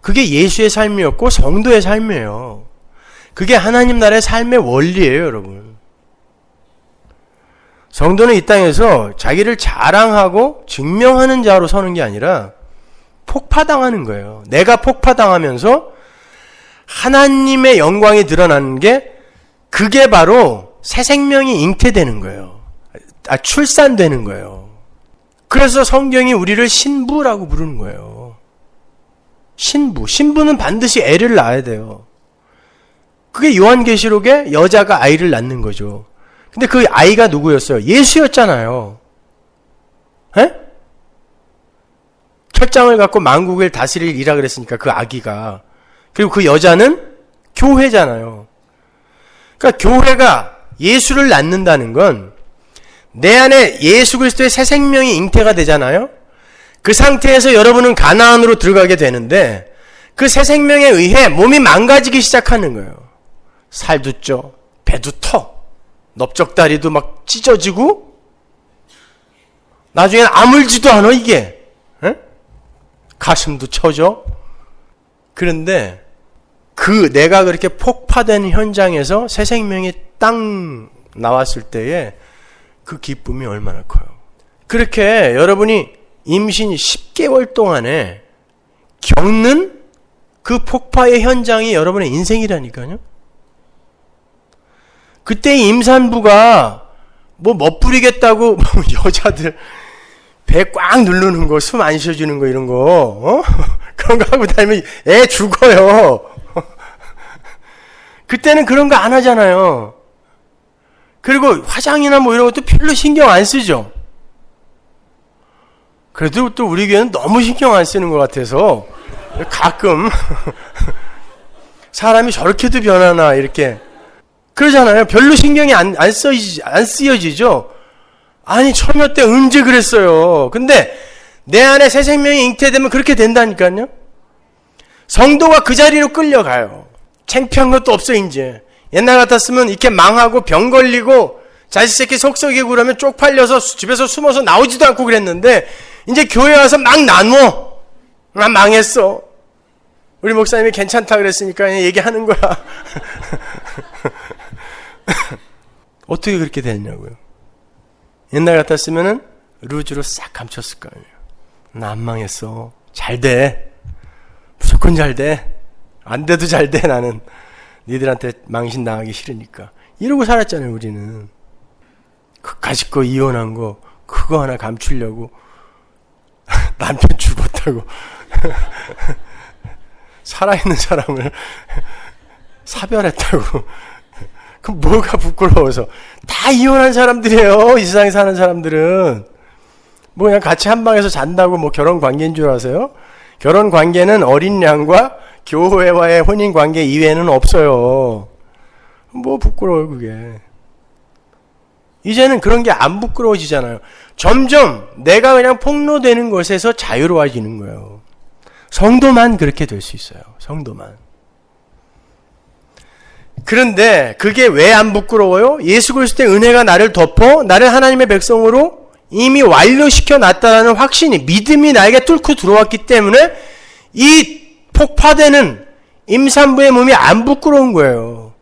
그게 예수의 삶이었고 성도의 삶이에요. 그게 하나님 나라의 삶의 원리예요, 여러분. 성도는 이 땅에서 자기를 자랑하고 증명하는 자로 서는 게 아니라 폭파당하는 거예요. 내가 폭파당하면서 하나님의 영광이 드러나는 게, 그게 바로 새 생명이 잉태되는 거예요. 출산되는 거예요. 그래서 성경이 우리를 신부라고 부르는 거예요. 신부는 반드시 애를 낳아야 돼요. 그게 요한계시록에 여자가 아이를 낳는 거죠. 근데 그 아이가 누구였어요? 예수였잖아요. 에? 철장을 갖고 만국을 다스리리라 그랬으니까 그 아기가. 그리고 그 여자는 교회잖아요. 그러니까 교회가 예수를 낳는다는 건 내 안에 예수 그리스도의 새 생명이 잉태가 되잖아요. 그 상태에서 여러분은 가나안으로 들어가게 되는데 그 새 생명에 의해 몸이 망가지기 시작하는 거예요. 살도 쪄, 배도 터, 넓적다리도 막 찢어지고, 나중에는 아물지도 않아 이게. 에? 가슴도 쳐져. 그런데 그 내가 그렇게 폭파된 현장에서 새 생명이 땅 나왔을 때에 그 기쁨이 얼마나 커요. 그렇게 여러분이 임신 10개월 동안에 겪는 그 폭파의 현장이 여러분의 인생이라니까요. 그때 임산부가 뭐 멋부리겠다고 여자들 배 꽉 누르는 거, 숨 안 쉬어주는 거 이런 거, 그런 거 하고 다니면 애 죽어요. 그때는 그런 거 안 하잖아요. 그리고 화장이나 뭐 이런 것도 별로 신경 안 쓰죠. 그래도 또 우리 교회는 너무 신경 안 쓰는 것 같아서 가끔 사람이 저렇게도 변하나 이렇게 그러잖아요. 별로 신경이 안 쓰여지죠. 아니 처녀 때 언제 그랬어요. 근데 내 안에 새 생명이 잉태되면 그렇게 된다니까요. 성도가 그 자리로 끌려가요. 창피한 것도 없어 이제. 옛날 같았으면 이렇게 망하고 병 걸리고 자식 새끼 속썩이고 그러면 쪽팔려서 집에서 숨어서 나오지도 않고 그랬는데 이제 교회 와서 막 나누어. 나 망했어. 우리 목사님이 괜찮다 그랬으니까 얘기하는 거야. 어떻게 그렇게 됐냐고요. 옛날 같았으면은 루즈로 싹 감췄을 거 아니에요. 나 안 망했어. 잘 돼. 무조건 잘 돼. 안 돼도 잘 돼. 나는 니들한테 망신 당하기 싫으니까. 이러고 살았잖아요, 우리는. 그까짓 거 이혼한 거 그거 하나 감추려고 남편 죽었다고 살아있는 사람을 사별했다고. 그럼 뭐가 부끄러워서. 다 이혼한 사람들이에요, 이 세상에 사는 사람들은. 뭐 그냥 같이 한 방에서 잔다고 뭐 결혼 관계인 줄 아세요? 결혼 관계는 어린 양과 교회와의 혼인 관계 이외에는 없어요. 뭐 부끄러워요 그게. 이제는 그런 게 안 부끄러워지잖아요. 점점 내가 그냥 폭로되는 것에서 자유로워지는 거예요. 성도만 그렇게 될 수 있어요. 성도만. 그런데 그게 왜 안 부끄러워요? 예수 그리스도의 은혜가 나를 덮어 나를 하나님의 백성으로 이미 완료시켜 놨다는 확신이, 믿음이 나에게 뚫고 들어왔기 때문에 이 폭파되는 임산부의 몸이 안 부끄러운 거예요.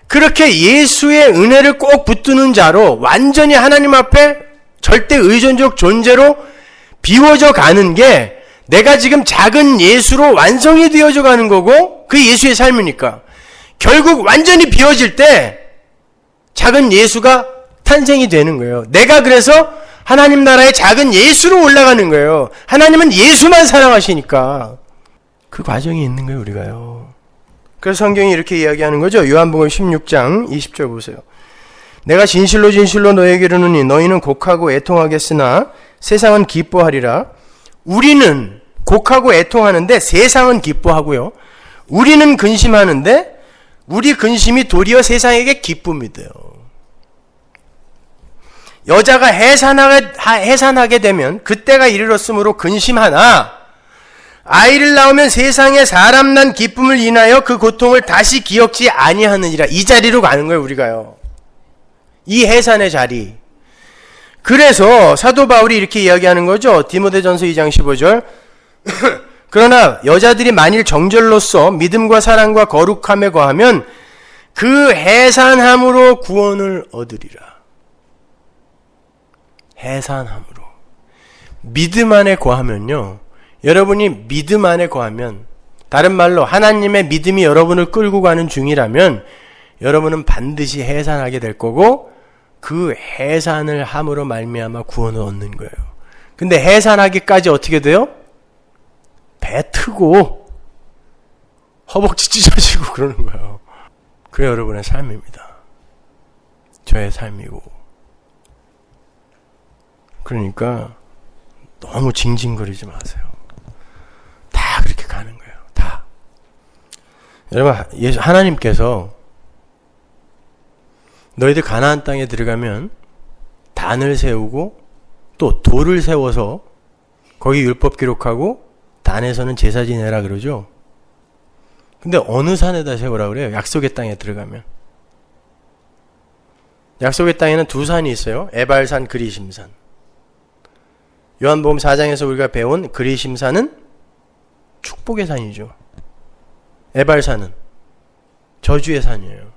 그렇게 예수의 은혜를 꼭 붙드는 자로 완전히 하나님 앞에 절대 의존적 존재로 비워져 가는 게 내가 지금 작은 예수로 완성이 되어져 가는 거고, 그게 예수의 삶이니까. 결국 완전히 비워질 때 작은 예수가 탄생이 되는 거예요. 내가 그래서 하나님 나라의 작은 예수로 올라가는 거예요. 하나님은 예수만 사랑하시니까. 그 과정이 있는 거예요, 우리가요. 그래서 성경이 이렇게 이야기하는 거죠. 요한복음 16장 20절 보세요. 내가 진실로 진실로 너에게 이르노니 너희는 곡하고 애통하겠으나 세상은 기뻐하리라. 우리는 곡하고 애통하는데 세상은 기뻐하고요. 우리는 근심하는데 우리 근심이 도리어 세상에게 기쁨이 돼요. 여자가 해산하게 되면 그때가 이르렀으므로 근심하나 아이를 낳으면 세상에 사람 난 기쁨을 인하여 그 고통을 다시 기억지 아니하느니라. 이 자리로 가는 거예요, 우리가요. 이 해산의 자리. 그래서 사도 바울이 이렇게 이야기하는 거죠. 디모데전서 2장 15절. 그러나 여자들이 만일 정절로서 믿음과 사랑과 거룩함에 거하면 그 해산함으로 구원을 얻으리라. 해산함으로. 믿음 안에 거하면요. 여러분이 믿음 안에 거하면, 다른 말로 하나님의 믿음이 여러분을 끌고 가는 중이라면 여러분은 반드시 해산하게 될 거고, 그 해산을 함으로 말미암아 구원을 얻는 거예요. 근데 해산하기까지 어떻게 돼요? 배 트고 허벅지 찢어지고 그러는 거예요. 그게 여러분의 삶입니다. 저의 삶이고. 그러니까 너무 징징거리지 마세요. 다 그렇게 가는 거예요. 다. 여러분, 하나님께서 너희들 가나안 땅에 들어가면 단을 세우고 또 돌을 세워서 거기 율법 기록하고 단에서는 제사 지내라 그러죠. 근데 어느 산에다 세우라 그래요? 약속의 땅에 들어가면. 약속의 땅에는 두 산이 있어요. 에발산, 그리심산. 요한복음 4장에서 우리가 배운 그리심산은 축복의 산이죠. 에발산은 저주의 산이에요.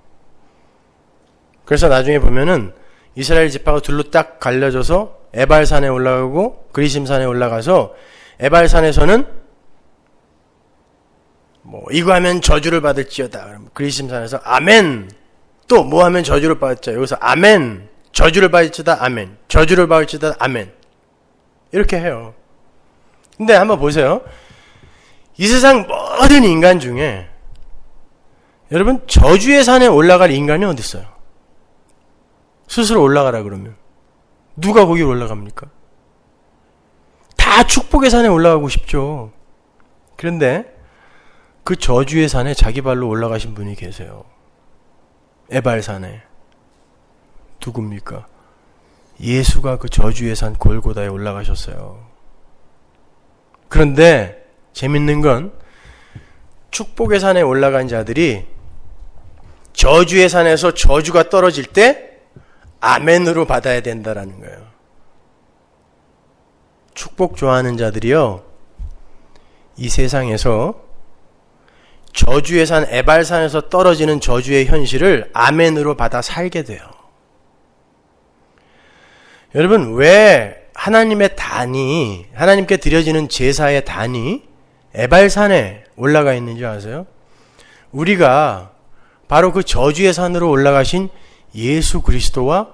그래서 나중에 보면은 이스라엘 지파가 둘로 딱 갈려져서 에발산에 올라가고 그리심산에 올라가서 에발산에서는 이거 하면 저주를 받을지어다. 그리심산에서 아멘. 또 뭐 하면 저주를 받을지어다. 여기서 아멘. 저주를 받을지어다. 아멘. 저주를 받을지어다. 아멘. 이렇게 해요. 근데 한번 보세요. 이 세상 모든 인간 중에 여러분 저주의 산에 올라갈 인간이 어디 있어요? 스스로 올라가라 그러면 누가 거기로 올라갑니까? 다 축복의 산에 올라가고 싶죠. 그런데 그 저주의 산에 자기 발로 올라가신 분이 계세요. 에발산에. 누굽니까? 예수가 그 저주의 산 골고다에 올라가셨어요. 그런데 재밌는 건 축복의 산에 올라간 자들이 저주의 산에서 저주가 떨어질 때 아멘으로 받아야 된다라는 거예요. 축복 좋아하는 자들이요, 이 세상에서 저주의 산 에발산에서 떨어지는 저주의 현실을 아멘으로 받아 살게 돼요. 여러분, 왜 하나님의 단이, 하나님께 드려지는 제사의 단이 에발산에 올라가 있는지 아세요? 우리가 바로 그 저주의 산으로 올라가신 예수 그리스도와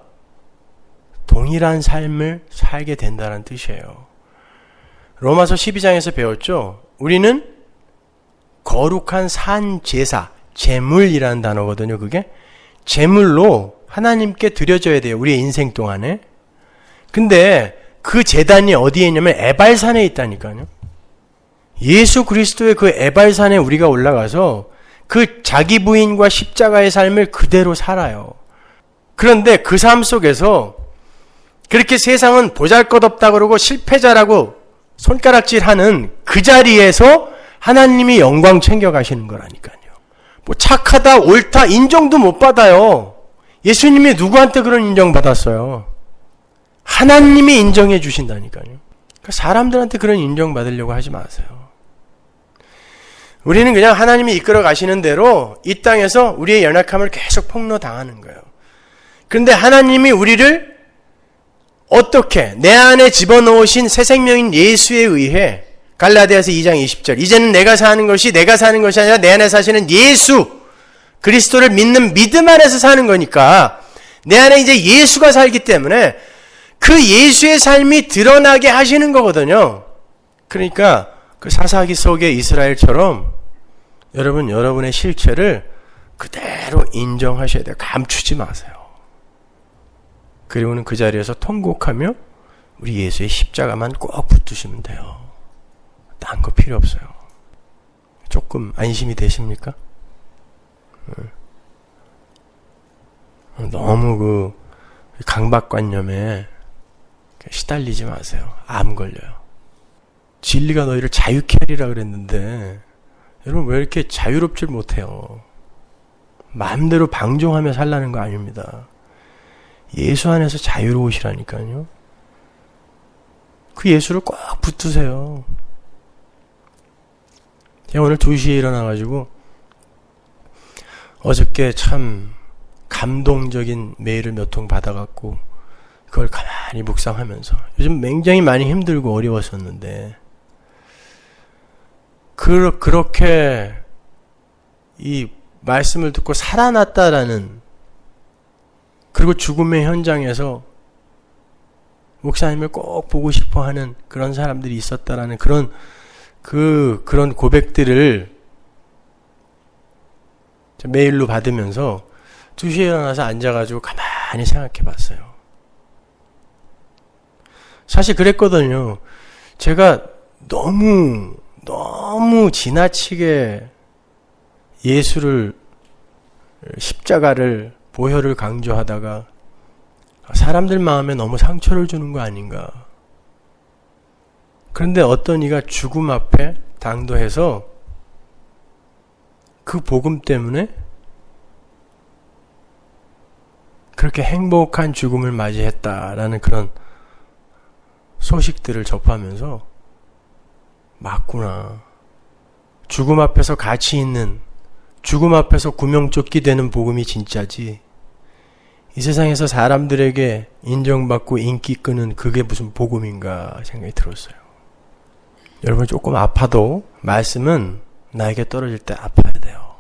동일한 삶을 살게 된다는 뜻이에요. 로마서 12장에서 배웠죠? 우리는 거룩한 산 제사, 제물이라는 단어거든요. 그게 제물로 하나님께 드려져야 돼요. 우리의 인생 동안에. 근데 그 제단이 어디에 있냐면 에발산에 있다니까요. 예수 그리스도의 그 에발산에 우리가 올라가서 그 자기 부인과 십자가의 삶을 그대로 살아요. 그런데 그 삶 속에서 그렇게 세상은 보잘것없다 그러고 실패자라고 손가락질하는 그 자리에서 하나님이 영광 챙겨가시는 거라니까요. 뭐 착하다, 옳다 인정도 못 받아요. 예수님이 누구한테 그런 인정 받았어요? 하나님이 인정해 주신다니까요. 그러니까 사람들한테 그런 인정 받으려고 하지 마세요. 우리는 그냥 하나님이 이끌어 가시는 대로 이 땅에서 우리의 연약함을 계속 폭로당하는 거예요. 그런데 하나님이 우리를 어떻게 내 안에 집어넣으신 새 생명인 예수에 의해 갈라디아서 2장 20절 이제는 내가 사는 것이 아니라 내 안에 사시는 예수 그리스도를 믿는 믿음 안에서 사는 거니까 내 안에 이제 예수가 살기 때문에 그 예수의 삶이 드러나게 하시는 거거든요. 그러니까 그 사사기 속의 이스라엘처럼 여러분, 여러분의 실체를 그대로 인정하셔야 돼요. 감추지 마세요. 그리고는 그 자리에서 통곡하며 우리 예수의 십자가만 꼭 붙드시면 돼요. 딴 거 필요 없어요. 조금 안심이 되십니까? 너무 그 강박관념에 시달리지 마세요. 암 걸려요. 진리가 너희를 자유케 하리라 그랬는데 여러분 왜 이렇게 자유롭질 못해요? 마음대로 방종하며 살라는 거 아닙니다. 예수 안에서 자유로우시라니까요. 그 예수를 꼭 붙드세요. 제가 오늘 2시에 일어나가지고 어저께 참 감동적인 메일을 몇 통 받아갖고 그걸 가만히 묵상하면서 요즘 굉장히 많이 힘들고 어려웠었는데 그렇게 이 말씀을 듣고 살아났다라는, 그리고 죽음의 현장에서 목사님을 꼭 보고 싶어 하는 그런 사람들이 있었다라는 그런 고백들을 메일로 받으면서 2시에 일어나서 앉아가지고 가만히 생각해 봤어요. 사실 그랬거든요. 제가 너무 지나치게 예수를, 십자가를, 보혈을 강조하다가 사람들 마음에 너무 상처를 주는 거 아닌가. 그런데 어떤 이가 죽음 앞에 당도해서 그 복음 때문에 그렇게 행복한 죽음을 맞이했다라는 그런 소식들을 접하면서 맞구나. 죽음 앞에서 가치 있는, 죽음 앞에서 구명조끼 되는 복음이 진짜지. 이 세상에서 사람들에게 인정받고 인기 끄는 그게 무슨 복음인가 생각이 들었어요. 여러분, 조금 아파도 말씀은 나에게 떨어질 때 아파야 돼요.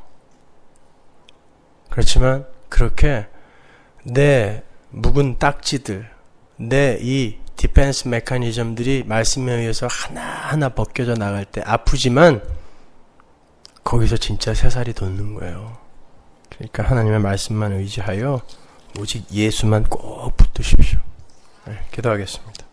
그렇지만 그렇게 내 묵은 딱지들, 내 이 디펜스 메커니즘들이 말씀에 의해서 하나하나 벗겨져 나갈 때 아프지만 거기서 진짜 새살이 돋는 거예요. 그러니까 하나님의 말씀만 의지하여 오직 예수만 꼭 붙드십시오. 네, 기도하겠습니다.